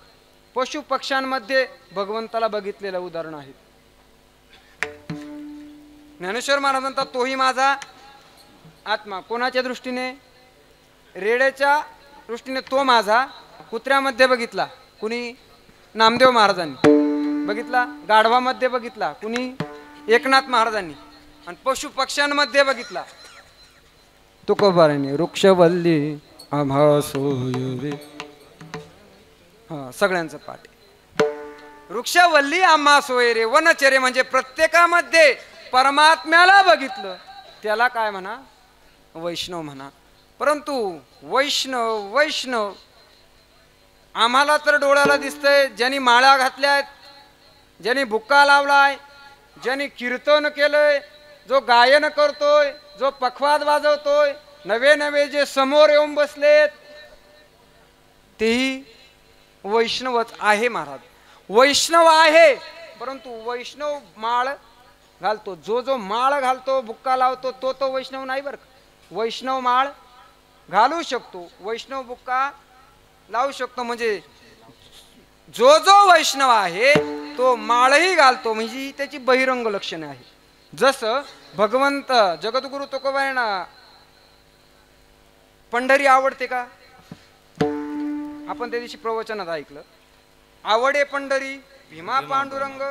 पशु पक्ष्यांमध्ये भगवंताला बघितलेलं उदाहरण आहे. ज्ञानेश्वर महाराज म्हणतात तोही माझा आत्मा. कोणाच्या दृष्टीने. रेड्याच्या दृष्टीने तो माझा. कुत्र्यामध्ये बघितला कुणी, नामदेव महाराजांनी बघितला. गाढवामध्ये बघितला कुणी, एकनाथ महाराजांनी. आणि पशु पक्ष्यांमध्ये बघितला तुकोबारांनी. वृक्षवल्ली आम्हा सोयरे. हा सगळ्यांचं पाठ. वृक्षवल्ली आम्हा सोयरे वनचरे. म्हणजे प्रत्येकामध्ये परमात्म्याला बघितलं त्याला काय म्हणा वैष्णव म्हणा. परंतु वैष्णव वैष्णव आम्हाला तर डोळ्याला दिसतंय ज्यांनी माळा घातल्यात, ज्यांनी बुक्का लावलाय, ज्यांनी कीर्तन केलंय, जो गायन करतोय, जो पखवाद वाजवतोय, नवे नवे जे समोर येऊन बसलेत तेही वैष्णवच आहे महाराज. वैष्णव आहे, परंतु वैष्णव माळ घालतो. जो जो माळ घालतो, बुक्का लावतो, तो वैष्णव नाही बरं का. वैष्णव माळ घालू शकतो, वैष्णव बुक्का लावू शकतो. म्हणजे जो जो वैष्णव आहे तो माळही घालतो, म्हणजे त्याची बहिरंग लक्षणे आहे. जसं भगवंत जगद्गुरु तुकोबांना पंढरी आवडते का? आपण त्या दिवशी प्रवचनात ऐकलं, आवडे पंढरी भीमा पांडुरंग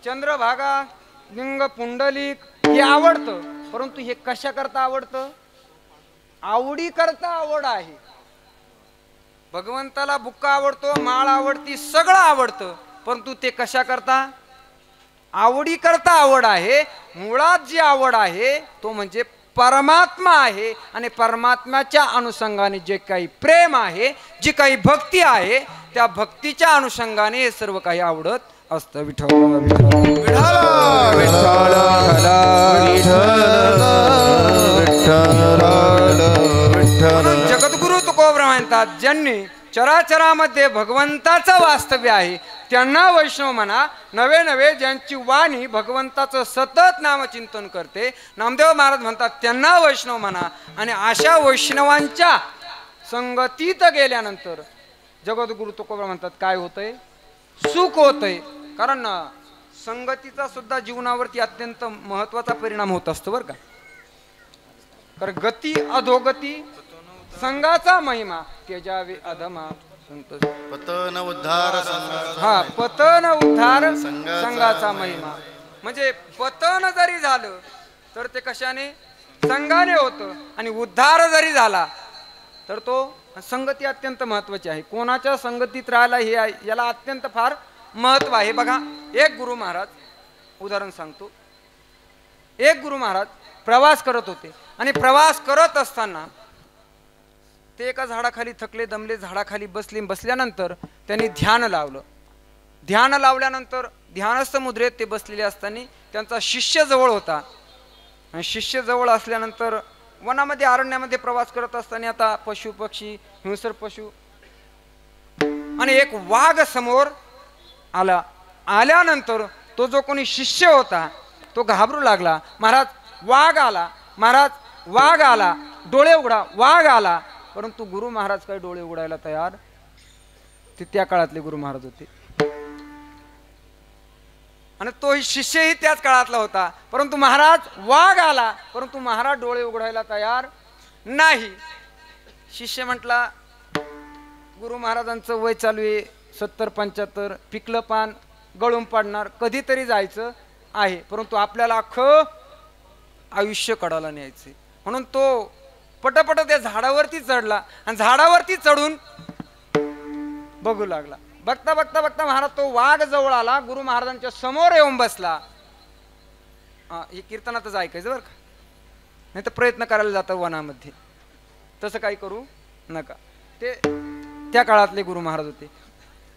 चंद्रभागा लिंग पुंडलिक, हे आवडतं. परंतु हे कशा करता आवडतं? आवडी करता आवड आहे. भगवंताला बुक्का आवडतो, माळ आवडती, सगळं आवडतं, परंतु ते कशा करता? आवडी करता आवड आहे. मुळात जी आवड आहे तो म्हणजे परमात्मा आहे, आणि परमात्म्याच्या अनुषंगाने जे काही प्रेम आहे, जी काही भक्ती आहे, त्या भक्तीच्या अनुषंगाने हे सर्व काही आवडत असतं. विठ्ठल जगद्गुरु तुकोबरा म्हणतात, ज्यांनी चराचरामध्ये भगवंताचं वास्तव्य आहे त्यांना वैष्णव म्हणा. नवे नवे ज्यांची वाणी भगवंताचं सतत नामचिंतन करते, नामदेव महाराज म्हणतात, त्यांना वैष्णव म्हणा. आणि अशा वैष्णवांच्या संगतीत गेल्यानंतर जगद्गुरु तुकोबरा म्हणतात काय होतंय? सुख होतंय. कारण संगतीचा सुद्धा जीवनावरती अत्यंत महत्वाचा परिणाम होत असतो बरं का. कारण गती अधोगती संघाचा महिमा तेजावे अधमा पतन उद्धार हा पतन उद्धार संघाचा महिमा. म्हणजे पतन जरी झालं तर ते कशाने? संघाने होतं. आणि उद्धार जरी झाला तर तो संगती अत्यंत महत्वाची आहे. कोणाच्या संगतीत राहायला हे याला अत्यंत फार महत्व आहे. बघा, एक गुरु महाराज, उदाहरण सांगतो. एक गुरु महाराज प्रवास करत होते, आणि प्रवास करत असताना ते एका झाडाखाली थकले दमले, झाडाखाली बसल्यानंतर त्यांनी ध्यान लावलं. ध्यान लावल्यानंतर ध्यानस्थ मुद्रेत ते बसलेले असताना त्यांचा शिष्य जवळ होता. आणि शिष्य जवळ असल्यानंतर वनामध्ये अरण्यामध्ये प्रवास करत असताना आता पशु पक्षी हिंसर पशु आणि एक वाघ समोर आला. आल्यानंतर तो जो कोणी शिष्य होता तो घाबरू लागला. महाराज वाघ आला, महाराज वाघ आला, डोळे उघडा, वाघ आला. परंतु गुरु महाराज काही डोळे उघडायला तयार, ते त्या काळातले गुरु महाराज होते. आणि तो शिष्यही त्याच काळातला होता. परंतु महाराज वाघ आला, परंतु महाराज डोळे उघडायला तयार नाही. शिष्य म्हटला, गुरु महाराजांचं वय चालू आहे 70-75, पिकलं पान गळून पाडणार, कधीतरी जायचं आहे, परंतु आपल्याला अख्खं आयुष्य कडाला न्यायचे. म्हणून तो पटपट त्या झाडावरती चढला आणि झाडावरती चढून बघू लागला. बघता बघता बघता महाराज तो वाघ जवळ आला, गुरु महाराजांच्या समोर येऊन बसला. हे कीर्तनातच ऐकायचं बरं का, नाही तर प्रयत्न करायला जातं वनामध्ये, तसं काही करू नका. ते त्या काळातले गुरु महाराज होते.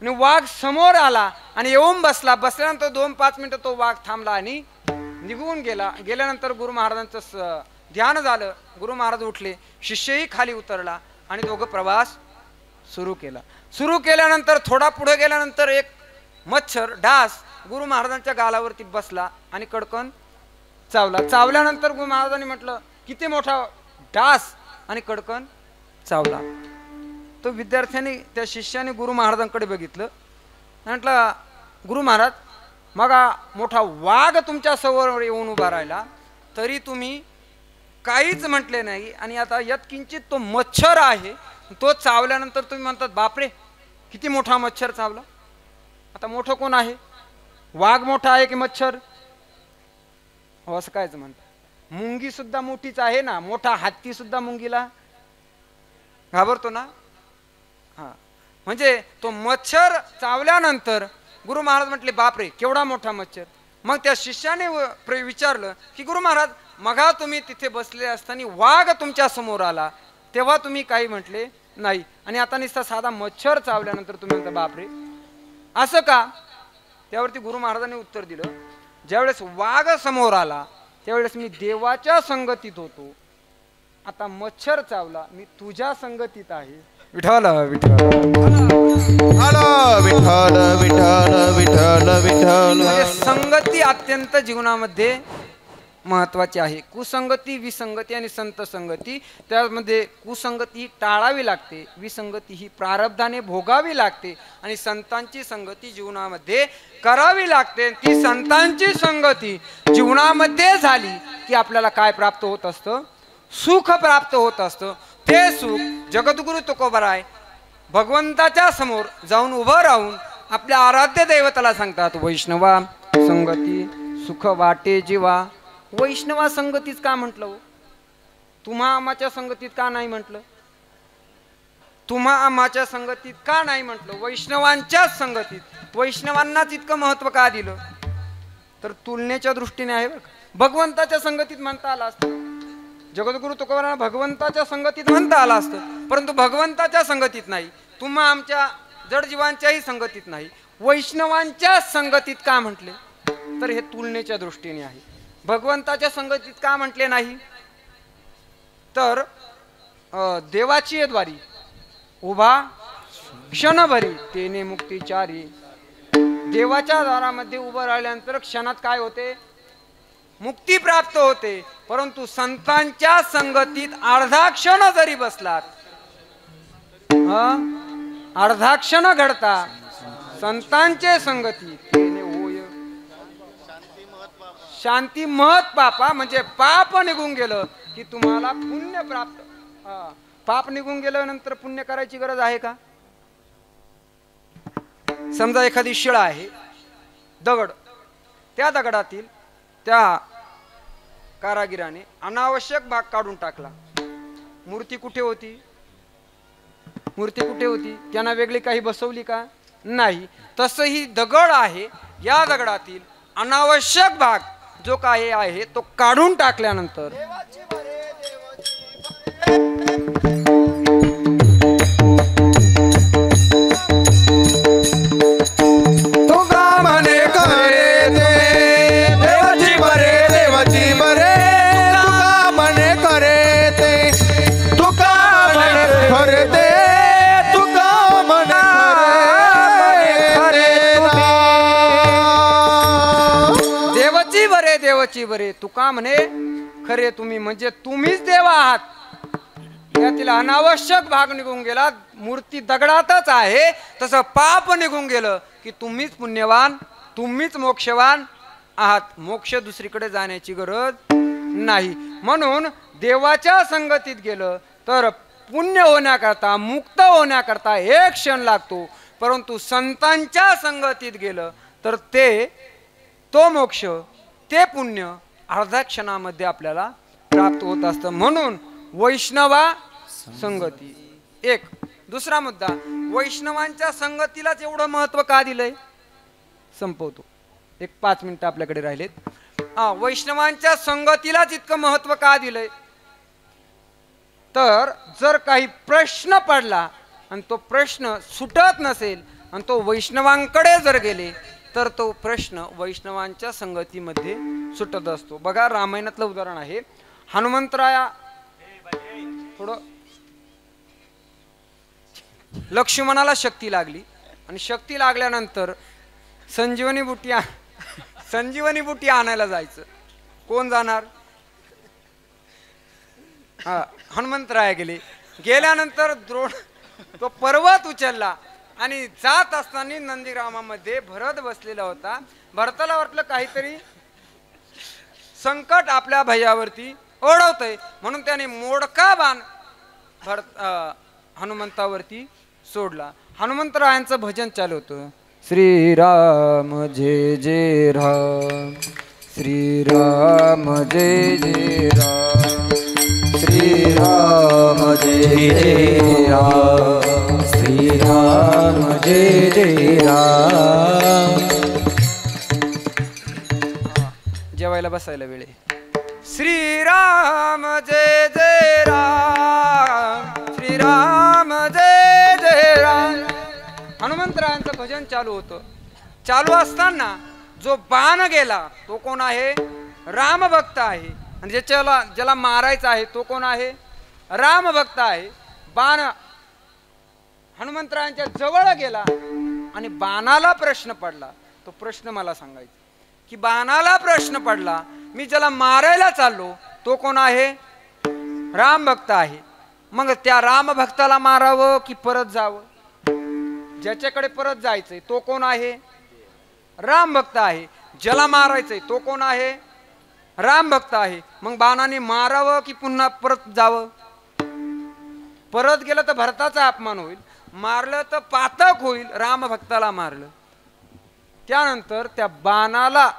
आणि वाघ समोर आला आणि येऊन बसला. बसल्यानंतर 2-5 मिनिटं तो वाघ थांबला आणि निघून गेला. गेल्यानंतर गुरु महाराजांचं ध्यान झालं. गुरु महाराज उठले, शिष्यही खाली उतरला आणि दोघं प्रवास सुरू केला. सुरू केल्यानंतर थोडा पुढे गेल्यानंतर एक मच्छर डास गुरु महाराजांच्या गालावरती बसला आणि कडकन चावला. चावल्यानंतर गुरु महाराजांनी म्हटलं, किती मोठा डास, आणि कडकन चावला. तो विद्यार्थ्याने त्या शिष्याने गुरु महाराजांकडे बघितलं, म्हटलं, गुरु महाराज मग मोठा वाघ तुमच्या समोर येऊन उभा राहिला तरी तुम्ही काहीच म्हटले नाही, आणि आता यत्किंचित तो मच्छर आहे तो चावल्यानंतर तुम्ही म्हणतात बापरे किती मोठा मच्छर चावला. आता मोठं कोण आहे? वाघ मोठा आहे की मच्छर? हो, असं कायच म्हणतात. मुंगी सुद्धा मोठीच आहे ना, मोठा हत्ती सुद्धा मुंगीला घाबरतो ना. हा, म्हणजे तो मच्छर चावल्यानंतर गुरु महाराज म्हटले बापरे केवढा मोठा मच्छर. मग त्या शिष्याने विचारलं की गुरु महाराज मगा तुम्ही तिथे बसले असताना वाघ तुमच्या समोर आला तेव्हा तुम्ही काही म्हटले नाही, आणि आता नुसता साधा मच्छर चावल्यानंतर तुम्ही म्हणता बापरे, असं का? त्यावरती गुरु महाराजांनी उत्तर दिलं, ज्यावेळेस वाघ समोर आला त्यावेळेस मी देवाच्या संगतीत होतो, आता मच्छर चावला मी तुझ्या संगतीत आहे, विठ्ठल विठ्ठल हॅलो विठ्ठल विठ्ठल विठ्ठल विठ्ठल. म्हणजे संगती अत्यंत जीवनामध्ये महत्वाची आहे. कुसंगती, विसंगती आणि संत संगती, त्यामध्ये कुसंगती ही टाळावी लागते, विसंगती ही प्रारब्धाने भोगावी लागते आणि संतांची संगती जीवनामध्ये करावी लागते. ती संतांची संगती जीवनामध्ये झाली की आपल्याला काय प्राप्त होत असतं? सुख प्राप्त होत असतं. ते सुख जगद्गुरु तुकोबराय भगवंताच्या समोर जाऊन उभं राहून आपल्या आराध्य दैवताला सांगतात, वैष्णवा संगती सुख वाटे जीवा. वैष्णवा संगतीच का म्हटलं हो? तुम्हा आम्हाच्या संगतीत का नाही म्हटलं? तुम्हा आम्हाच्या संगतीत का नाही म्हटलं? वैष्णवांच्याच संगतीत. वैष्णवांनाच इतकं महत्व का दिलं? तर तुलनेच्या दृष्टीने आहे बरं का. भगवंताच्या संगतीत म्हणता आलं असतं, जगद्गुरु तुकोबारांना भगवंताच्या संगतीत म्हणता आलं असतं, परंतु भगवंताच्या संगतीत नाही, तुम्हा आमच्या जडजीवांच्याही संगतीत नाही, वैष्णवांच्याच संगतीत का म्हटले? तर हे तुलनेच्या दृष्टीने आहे. भगवंताच्या संगतीत का म्हटले नाही? तर देवाची द्वारी उभा क्षणभरी तेने मुक्तीचारी. देवाच्या दारामध्ये उभं राहिल्यानंतर क्षणात काय होते? मुक्ती प्राप्त होते. परंतु संतांच्या संगतीत अर्धा क्षण जरी बसलात, अर्धा क्षण घडता संतांचे संगती तेने होय शांती महत् पापा. म्हणजे पाप निघून गेलं की तुम्हाला पुण्य प्राप्त. पाप निघून गेल्यानंतर पुण्य करायची गरज आहे का? समजा एखादी शिळा आहे, दगड, त्या दगडातील त्या कारागिराने अनावश्यक भाग काढून टाकला. मूर्ती कुठे होती? मूर्ती कुठे होती? त्यांना वेगळी काही बसवली का? नाही. तसं ही दगड आहे, या दगडातील अनावश्यक भाग जो काही आहे तो काढून टाकल्यानंतर देवाची बरे तुका म्हणे खरे तुम्ही. म्हणजे तुम्हीच देव आहात. यातील अनावश्यक भाग निघून गेला, मूर्ती दगडातच आहे, तसं पाप निघून गेलं की तुम्हीच पुण्यवान, तुम्हीच मोक्षवान आहात. मोक्ष दुसरीकडे जाण्याची गरज नाही. म्हणून देवाच्या संगतीत गेलं तर पुण्य होण्याकरता, मुक्त होण्याकरता एक क्षण लागतो. परंतु संतांच्या संगतीत गेलं तर तो मोक्ष, ते पुण्य अर्ध्या क्षणामध्ये आपल्याला प्राप्त होत असतं. म्हणून वैष्णवा संगती एक. दुसरा मुद्दा, वैष्णवांच्या संगतीलाच एवढं महत्व का दिलंय? संपवतो, एक 5 मिनिटं आपल्याकडे राहिलेत. वैष्णवांच्या संगतीलाच इतकं महत्व का दिलंय? तर जर काही प्रश्न पडला आणि तो प्रश्न सुटत नसेल आणि तो वैष्णवांकडे जर गेले तर तो प्रश्न वैष्णवांच्या संगतीमध्ये सुटत असतो. बघा, रामायणातलं उदाहरण आहे. हनुमंतराया थोडं लक्ष्मणाला शक्ती लागली आणि शक्ती लागल्यानंतर संजीवनी बुटी आणायला जायचं. कोण जाणार? हनुमंतराया गेल्यानंतर द्रोण तो पर्वत उचलला आणि जात असताना नंदीग्रामामध्ये भरत बसलेला होता. भरताला वाटलं काहीतरी संकट आपल्या भैयावरती ओढवतंय, म्हणून त्याने मोडका बाण हनुमंतावरती सोडला. हनुमंतरायांचं भजन चालू होतं. श्रीराम जय जय राम, श्रीराम जय जय राम, श्रीराम जय जय राम, श्रीराम जय जय राम. जेवायला बसायला वेळ. श्रीराम जय जय राम, श्रीराम जय जय राम. हनुमंतरायांचं भजन चालू होतं. चालू असताना जो बाण गेला तो कोण आहे? रामभक्त आहे. आणि ज्याला मारायचा आहे तो कोण आहे? रामभक्त आहे. बाण हनुमंतरायांच्या जवळ गेला आणि बाणाला प्रश्न पडला. तो प्रश्न मला सांगायचा की बाणाला प्रश्न पडला, मी ज्याला मारायला चाललो तो कोण आहे? राम भक्त आहे. मग त्या राम भक्ताला मारावं की परत जावं? ज्याच्याकडे परत जायचंय तो कोण आहे? राम भक्त आहे. ज्याला मारायचंय तो कोण आहे? राम भक्त आहे. मग बाणाने मारावं की पुन्हा परत जावं? परत गेलं तर भरताचा अपमान होईल, मारलं तर पातक होईल. राम भक्ताला मारलं, त्यानंतर त्या बाणाला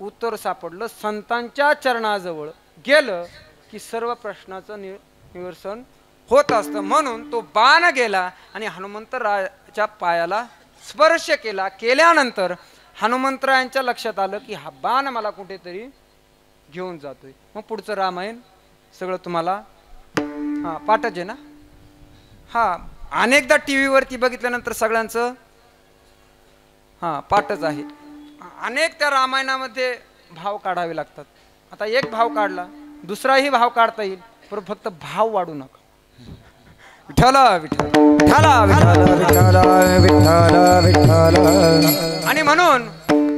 उत्तर सापडलं. संतांच्या चरणाजवळ गेलं की सर्व प्रश्नाचं निरसन होत असतं. म्हणून तो बाण गेला आणि हनुमंतरायाच्या पायाला स्पर्श केला. केल्यानंतर हनुमंतरायांच्या लक्षात आलं की हा बाण मला कुठेतरी घेऊन जातोय. मग पुढचं रामायण सगळं तुम्हाला पाठच आहे ना? अनेकदा टी व्हीवरती बघितल्यानंतर सगळ्यांचं पाठच आहे. अनेक त्या रामायणामध्ये भाव काढावे लागतात. आता एक भाव काढला, दुसराही भाव काढता येईल, पण फक्त भाव वाढू नका. विठ्ठल विठ्ठल विठ्ठल विठ्ठल विठ्ठल. आणि म्हणून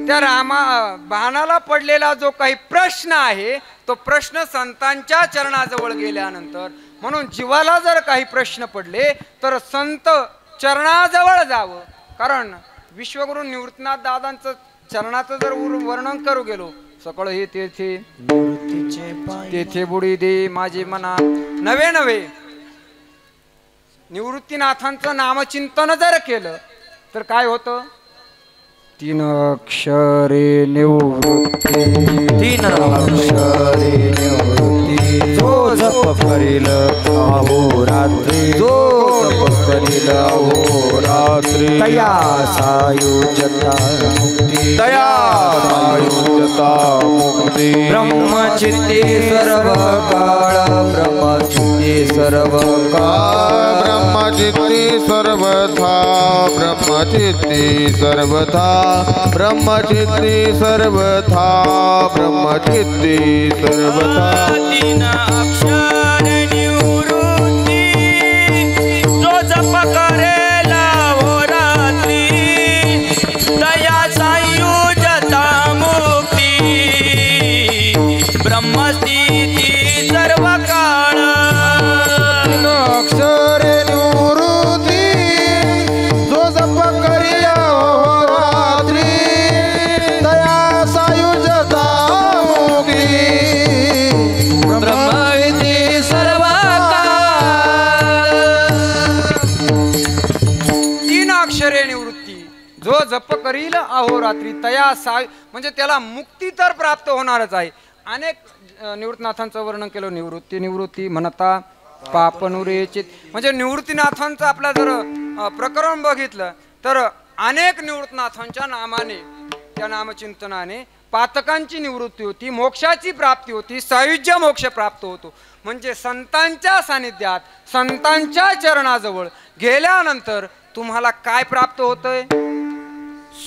त्या बाणाला पडलेला जो काही प्रश्न आहे तो प्रश्न संतांच्या चरणाजवळ गेल्यानंतर, म्हणून जीवाला जर काही प्रश्न पडले तर संत चरणाजवळ जावं. कारण विश्वगुरु निवृत्तीनाथ दादांचं चरणाचं जर वर्णन करू गेलो, सकळ हे तेथे तेथे बुडी दे माझे मना. नवे नवे निवृत्तीनाथांचं नामचिंतन जर केलं तर काय होतं? 3 अक्षरे निवृत्ती, 3 अक्षरे निवृत्ती. जो जप करील अहोरात्री, जो जप करील अहोरात्री. तया सायुज्यता मुक्ती, तया सायुज्यता मुक्ती. ब्रह्मचित्ते सर्व काळ, ब्रह्मचित्ते सर्व काळ. ब्रह्मचित्ते सर्वथा, ब्रह्मचित्ते सर्वथा. ब्रह्मचित्ते सर्वथा, ब्रह्मचित्ते सर्वथा. 3 अक्षर निवृत्ती, जो जप करेल अहोरात्री. तया संयुजता मुक्ती, ब्रह्मस्थिती सर्व काळ. 3 अक्षरे निवृत्ती, जो जप करील अहोरात्री. तया सायुज्यता मुक्ती, ब्रह्मविद्ये सर्व काळ. 3 अक्षरे निवृत्ती, जो जप करील अहोरात्री. तया म्हणजे त्याला मुक्ती तर प्राप्त होणारच आहे. अनेक निवृत्तीनाथांचं वर्णन केलं. निवृत्ती निवृत्ती म्हणता पापनुरेचित, म्हणजे निवृत्तीनाथांचं आपलं जर प्रकरण बघितलं तर अनेक निवृत्तीनाथांच्या नामाने, त्या नामचिंतनाने पातकांची निवृत्ती होती, मोक्षाची प्राप्ती होती, सायुज्य मोक्ष प्राप्त होतो. म्हणजे संतांच्या सानिध्यात, संतांच्या चरणाजवळ गेल्यानंतर तुम्हाला काय प्राप्त होतंय?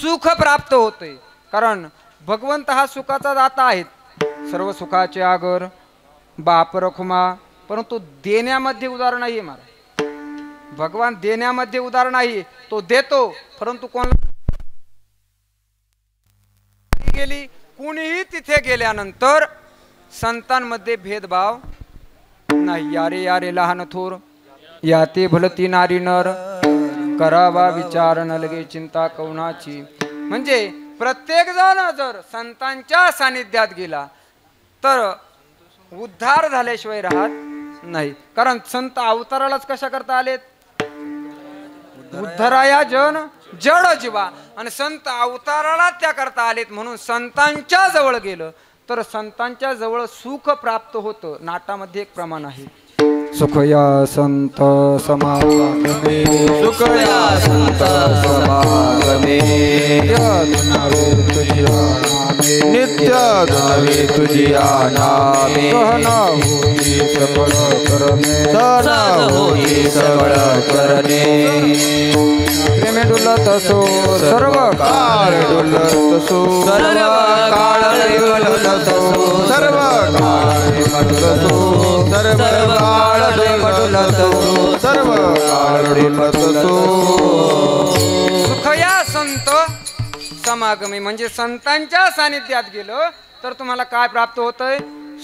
सुख प्राप्त होतंय. कारण भगवंत हा सुखाचा दाता आहे. सर्व सुखाचे आगर बाप रखुमा, परंतु देण्यामध्ये उदार नाहीये महाराज. भगवान देण्यामध्ये उदार नाही, तो देतो, परंतु कोण गेली कुणीही तिथे गेल्यानंतर संतांमध्ये भेदभाव नाही. यारे यारे लहान थोर, या ते भलती नारी नर, करावा विचार न लगे चिंता कवनाची. म्हणजे प्रत्येक जण जर संतांच्या सानिध्यात गेला तर उद्धार झाल्याशिवाय राहत नाही. कारण संत अवतारालाच कशा करता आलेत? उद्धराया जन जड जीवा, आणि संत अवताराला त्या करता आलेत. म्हणून संतांच्या जवळ गेलं तर संतांच्या जवळ सुख प्राप्त होतं. नाटामध्ये एक प्रमाण आहे. सुखया संत समागमे, सुखया संत समागमे. नित्य नवे तुझिया नामे. सहना होई सकळ करणे, सहना होई सकळ करणे. प्रेमे डुलत असो सर्व काळ डुलत असो, सर्व काळ डुलत असो, सर्व काळ डुलत असो, सर्व काळ डुलत असो. सर्व काळ डुलत सो. सुख या संत समागमी म्हणजे संतांच्या सानिध्यात गेलं तर तुम्हाला काय प्राप्त होतंय?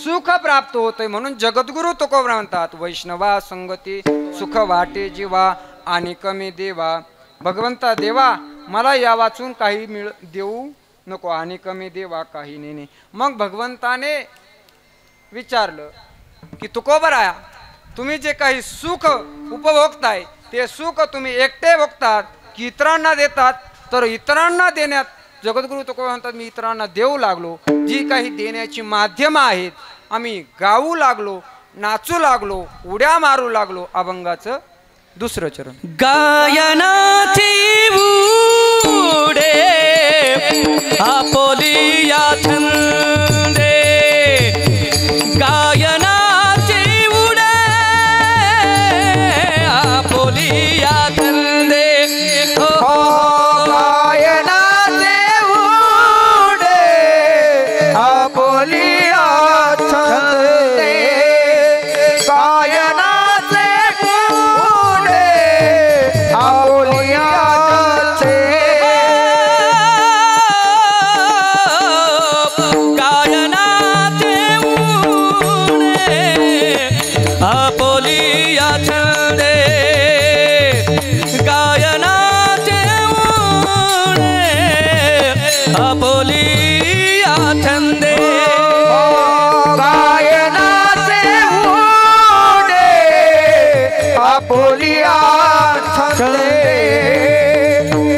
सुख प्राप्त होतंय. म्हणून जगद्गुरु तुकोबरा म्हणतात वैष्णवा संगती सुख वाटे जीवा आणि कमी देवा. भगवंता देवा मला या वाचून काही देऊ नको आणि कमी देवा काही नेणे. मग भगवंताने विचारलं की तुकोबराया तुम्ही जे काही सुख उपभोगताय ते सुख तुम्ही एकटे भोगतात की इतरांना देतात? तर इतरांना देण्यात जगद्गुरु तुकोबरा म्हणतात मी इतरांना देऊ लागलो. जी काही देण्याची माध्यमं आहेत आम्ही गाऊ लागलो, नाचू लागलो, उड्या मारू लागलो. अभंगाचं दुसरं चरण. गायनाची उडे आपोलिया छंदे. गायनाची उडे आपोलिया छंदे. गायनाचे उडे आपोलिया छंदे. गायनाचे उडे आपोलिया छंदे. गायनाचे उडे आपोलिया छंदे. गायनाचे उडे आपोलिया छंदे. गायनाचे उडे आपोलिया छंदे.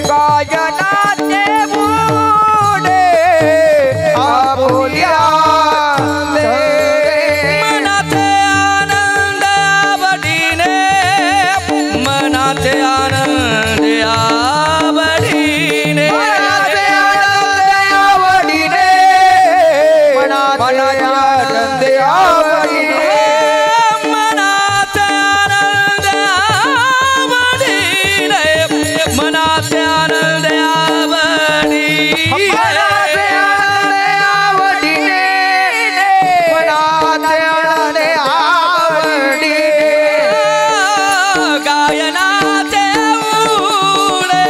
गायनाचे उडे आपोलिया छंदे. मनाचे आनंद आवडीने. मनाचे आनंद आवडीने. मनाचे आनंद आवडीने. मनाचे आनंद आवडीने. मनाचे आनंद आवडीने. मनाचे आनंद आवडीने. मनाचे आनंद आवडीने. मनाचे आनंद आवडीने. गायनाचे उडे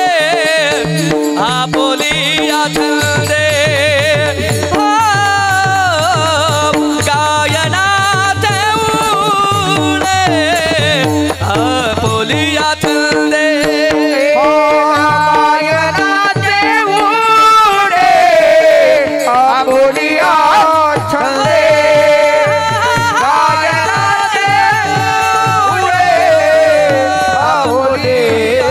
आपोलिया छंदे. गायनाचे उडे आपोलिया छंदे. गायनाचे उडे आपोलिया छंदे. गायनाचे उडे आपोलिया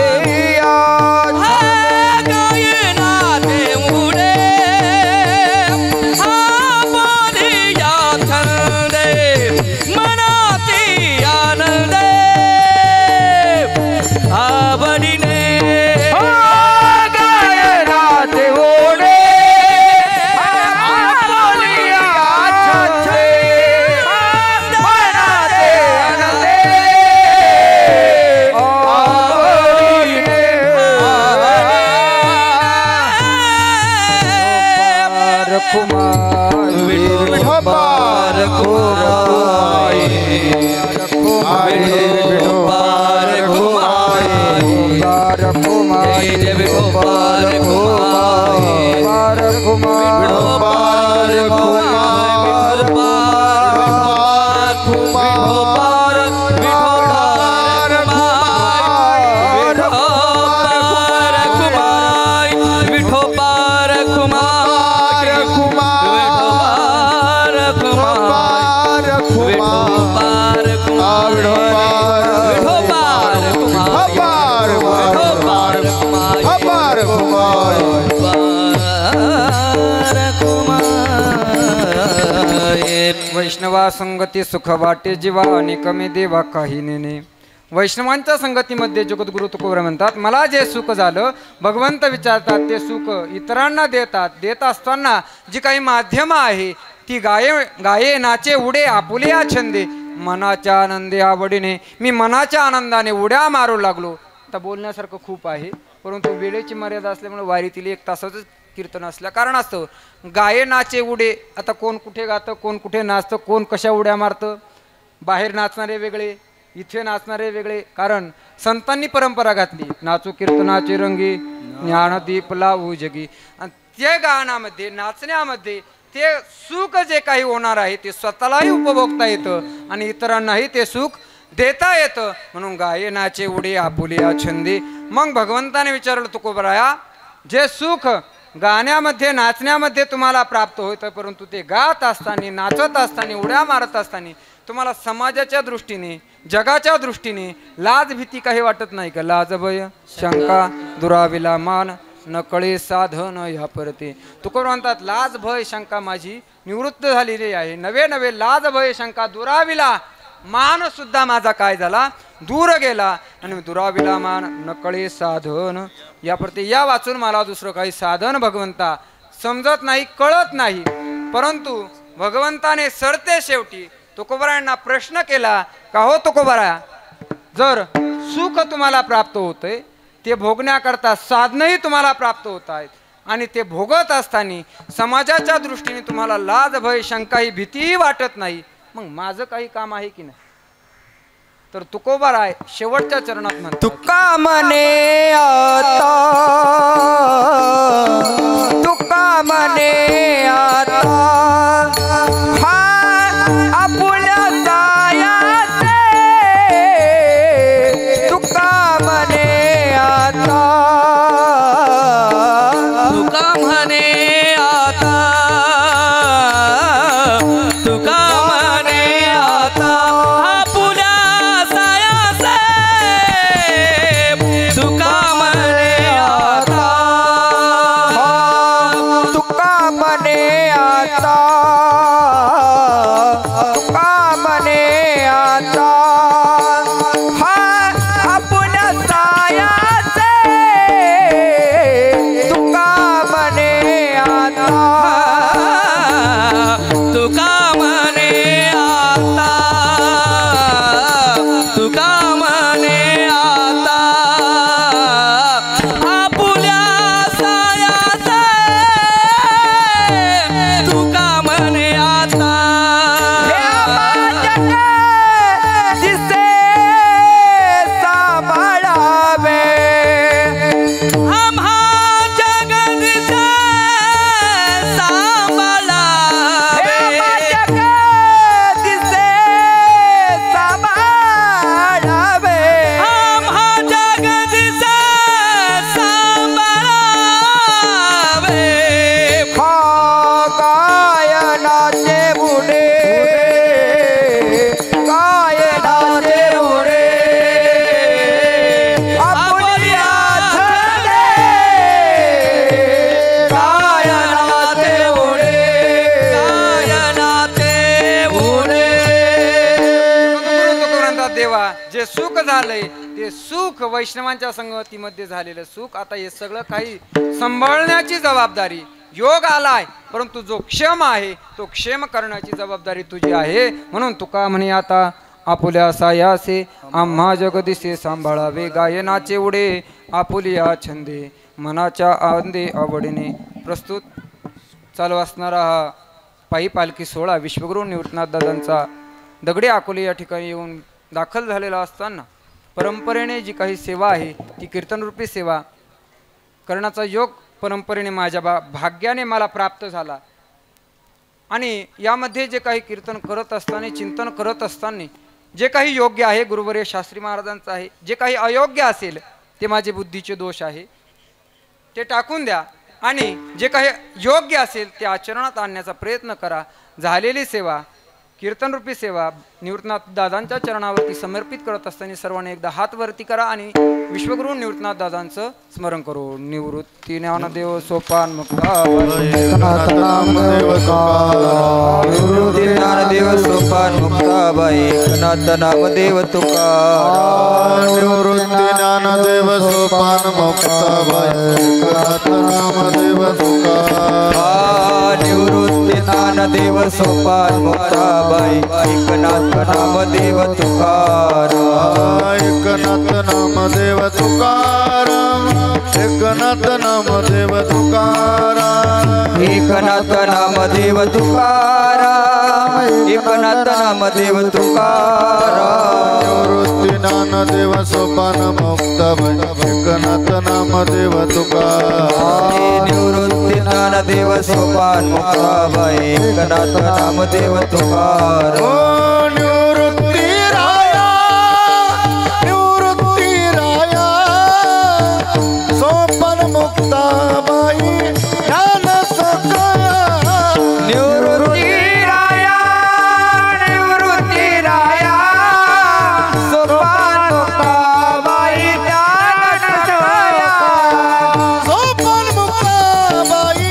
गायनाचे उडे आपोलिया छंदे. मनाची आनंद आवडीने. गायनाचे उडे आपोलिया छंदे. मनाचे आनंद आवडीने. कुमार विठोबार कुमार. विठोबार कुमार. जय जय विठोबार कुमार. विठोबार कुमार. विठोबार विठोबार कुमार. विठोबार कुमार. विठोबार कुमार. विठोबार कुमार. विठोबार कुमार. विठोबार कुमार. वैष्णवा संगती सुख वाटे जीवा आणि कमी देवा काही नेणे. वैष्णवांच्या संगतीमध्ये जगद्गुरु तुकोबरा म्हणतात मला जे सुख झालं भगवंत विचारतात ते सुख इतरांना देतात. देत असताना जी काही माध्यमं आहे ती गाये नाचे उडे आपुलिया छंदे. मनाच्या आनंदे आवडीने मी मनाच्या आनंदाने उड्या मारू लागलो. आता बोलण्यासारखं खूप आहे परंतु वेळेची मर्यादा असल्यामुळे वारीतील 1 तासाचंच कीर्तन असल्या कारणास्तव गाये नाचे उडे. आता कोण कुठे गातं, कोण कुठे नाचतं, कोण कशा उड्या मारतं. बाहेर नाचणारे वेगळे, इथे नाचणारे वेगळे, कारण संतांनी परंपरा घातली, नाचू कीर्तनाचे रंगी ज्ञानदीप लावू जगी. आणि ते गाण्यामध्ये नाचण्यामध्ये ते सुख जे काही होणार आहे ते स्वतःलाही उपभोगता येतं आणि इतरांनाही ते सुख देता येतं. म्हणून गायनाचे उडे आपुलिया छंदी. मग भगवंताने विचारलं तुकोबराया, जे सुख गाण्यामध्ये नाचण्यामध्ये तुम्हाला प्राप्त होतं, परंतु ते गात असताना नाचत असताना उड्या मारत असताना तुम्हाला समाजाच्या दृष्टीने जगाच्या दृष्टीने लाज भीती काही वाटत नाही का? लाज भय शंका दुराविला मान नकळे साधन ह्या परते. तुकोबर म्हणतात लाज भय शंका माझी निवृत्त झालेली आहे. नवे नवे लाज भय शंका दुराविला मान सुद्धा माझा काय झाला? दूर गेला. आणि दुराविला मान नकळे साधन या परते. या वाचून मला दुसरं काही साधन भगवंता समजत नाही, कळत नाही. परंतु भगवंताने सरते शेवटी तुकोबरायांना प्रश्न केला का, हो तुकोबरा, जर सुख तुम्हाला प्राप्त होतंय ते भोगण्याकरता साधनही तुम्हाला प्राप्त होत आहेत आणि ते भोगत असताना समाजाच्या दृष्टीने तुम्हाला लाज भय शंका ही भीतीही वाटत नाही, मग माझं काही काम आहे की नाही? तर तुकोबाराय शेवटच्या चरणात म्हणतात, तुका मने आता, तुका मने आता, हा आपुल्या सायाचे, तुका मने आता, तुका म्हणे आता, तुका म्हणे आता, आपुल्या सायाचे, तुका म्हणे आता, तुका म्हणे आता, तुका म्हणे आता, हा आपुल्या सायाचे, तुका म्हणे आता, तुका म्हणे आता, तुका म्हणे आता, आपुल्या सायाचे, तुका म्हणे आता, दिसे सांभाळावे, आम्हा जगदिसे सांभाळावे, जगदिसे सांभाळावे, आम्हा जगदिसे सांभाळावे, गायनाचे बुडे, गायनाचे बुडे, आपुल्या छंदे, गायनाचे बुडे, गायनाचे बुडे. तुकोबरांचा देवा जे सुख झालंय ते सुख वैष्णवांच्या संगतीमध्ये झालेलं सुख, आता हे सगळं काही सांभाळण्याची जबाबदारी योग आलाय, परंतु जो क्षम आहे तो क्षेम करण्याची जबाबदारी तुझी आहे. म्हणून तुका म्हणे आता आपुल्या सायासे, आम्हा जगदिसे सांभाळावे, गायनाचे उडे आपुलिया छंदे, मनाच्या आंदे आवडीने. प्रस्तुत चालू असणारा हा पायी पालखी सोहळा विश्वगुरू निवृत्तनाथ दादांचा दगडी अकोले या ठिकाणी येऊन दाखल झालेला असताना परंपरेने जी काही सेवा आहे ती कीर्तनरूपी सेवा करण्याचा योग परंपरेने माझ्या भाग्याने मला प्राप्त झाला. आणि यामध्ये जे काही कीर्तन करत असताना चिंतन करत असताना जे काही योग्य आहे गुरुवर्य शास्त्री महाराजांचं आहे, जे काही अयोग्य असेल ते माझे बुद्धीचे दोष आहे ते टाकून द्या आणि जे काही योग्य असेल ते आचरणात आणण्याचा प्रयत्न करा. झालेली सेवा कीर्तनरूपी सेवा निवृत्तनाथ दादांच्या चरणावरती समर्पित करत असताना सर्वांनी एकदा हात वरती करा आणि विश्वगुरू निवृत्तनाथ दादांचं स्मरण करू. निवृत्ती ज्ञानदेव सोपान मुक्ताबाई, निवृत्ती ज्ञानदेव सोपान मुक्ताबाई, एकनाथ नामदेव तुकाराम, निवृत्ती ज्ञानदेव सोपान मुक्ताबाई, एकनाथ नामदेव तुकाराम. निवृत्ती ज्ञानदेव सोपान मुक्ताबाई एकनाथ नामदेव तुकाराम एकनाथ नामदेव तुकाराम एकनाथ नामदेव तुकाराम एकनाथ नामदेव तुकाराम एकनाथ नामदेव तुकाराम निवृत्ती ज्ञानदेव सोपान मुक्ताबाई एकनाथ नामदेव तुकाराम निवृत्ती ज्ञानदेव सोपान मुक्ताबाई एकनाथ नामदेव तुकाराम ओ निवृत्ती राया सोपान मुक्ताबाई ज्ञान सकया निवृत्ती राया निवृत्ती राया सोपान मुक्ताबाई ज्ञान सकया सोपान मुक्ताबाई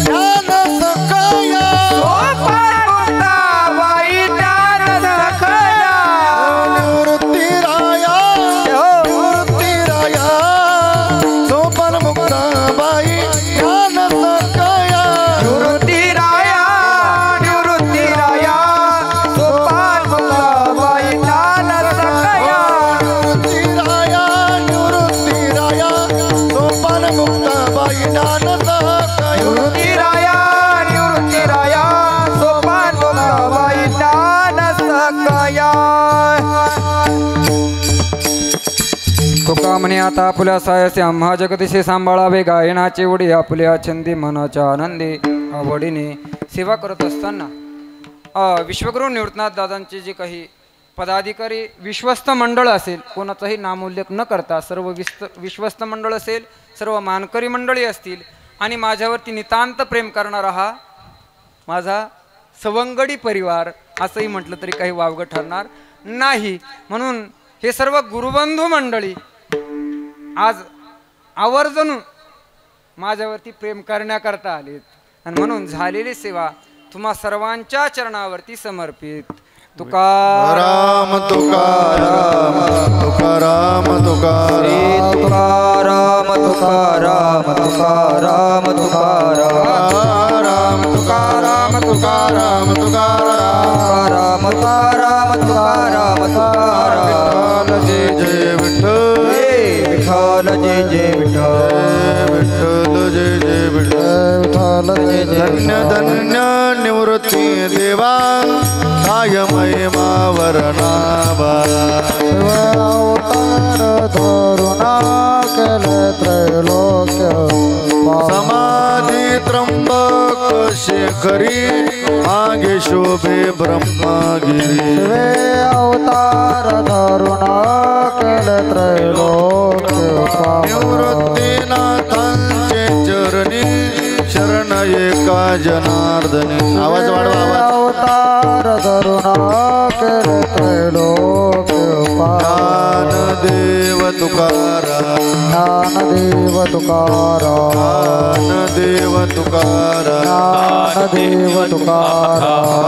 ज्ञान सकया सोपान मुक्ताबाई ज्ञान सकया निवृत्ती राया सोपान मुक्ताबाई ज्ञान सकया निवृत्ती राया निवृत्ती राया सोपान मुक्ताबाई ज्ञान सकया निवृत्ती राया सोपान मुक्ताबाई ज्ञान सकया निवृत्ती राया निवृत्ती राया सोपान मुक्ताबाई ज्ञान सकया तुका म्हणे आता आपल्या सायासे आम्हा जगदीशे सांभाळावे गायनाचे उडी आपल्या छंदी मनाच्या आनंदी आवडीने सेवा करत असताना विश्वगुरू निवृत्तनाथ दादांचे जे काही पदाधिकारी विश्वस्त मंडळ असेल कोणाचाही नामोल्लेख न करता सर्व विश्वस्त मंडळ असेल सर्व मानकरी मंडळी असतील आणि माझ्यावरती नितांत प्रेम करणारा हा माझा सवंगडी परिवार असंही म्हटलं तरी काही वावगं ठरणार नाही. म्हणून हे सर्व गुरुबंधू मंडळी आज आवर्जून माझ्यावरती प्रेम करण्याकरता आलेत आणि म्हणून झालेली सेवा तुम्हा सर्वांच्या चरणावरती समर्पित. राम तुकाराम तुकाराम तुकाराम तुकाराम तुकाराम तुकाराम तुकाराम तुकाराम तुकाराम तुकाराम तुकाराम तुकाराम तुकाराम तुकाराम जय जय विठ्ठल विठ्ठल जय जय विठ्ठल विठ्ठल जय जय विठ्ठल धन्य धन्य निवृत्ती देवा काय महिमा वर्णावा अवतार धरुणा केले त्रैलोक्य समाधी त्र्यंबक शेखरी मागे शोभे ब्रह्मगिरी शिवे अवतार धरुणा केले त्रैलोक्य निवृत्तीनाथांचे चरणी शरण एका जनार्दनी. आवाज वाढवा आवाज. अवतार धरुणा केले त्रैलोक्य ज्ञानदेव तुकाराम ज्ञानदेव तुकाराम ज्ञानदेव तुकाराम ज्ञानदेव तुकाराम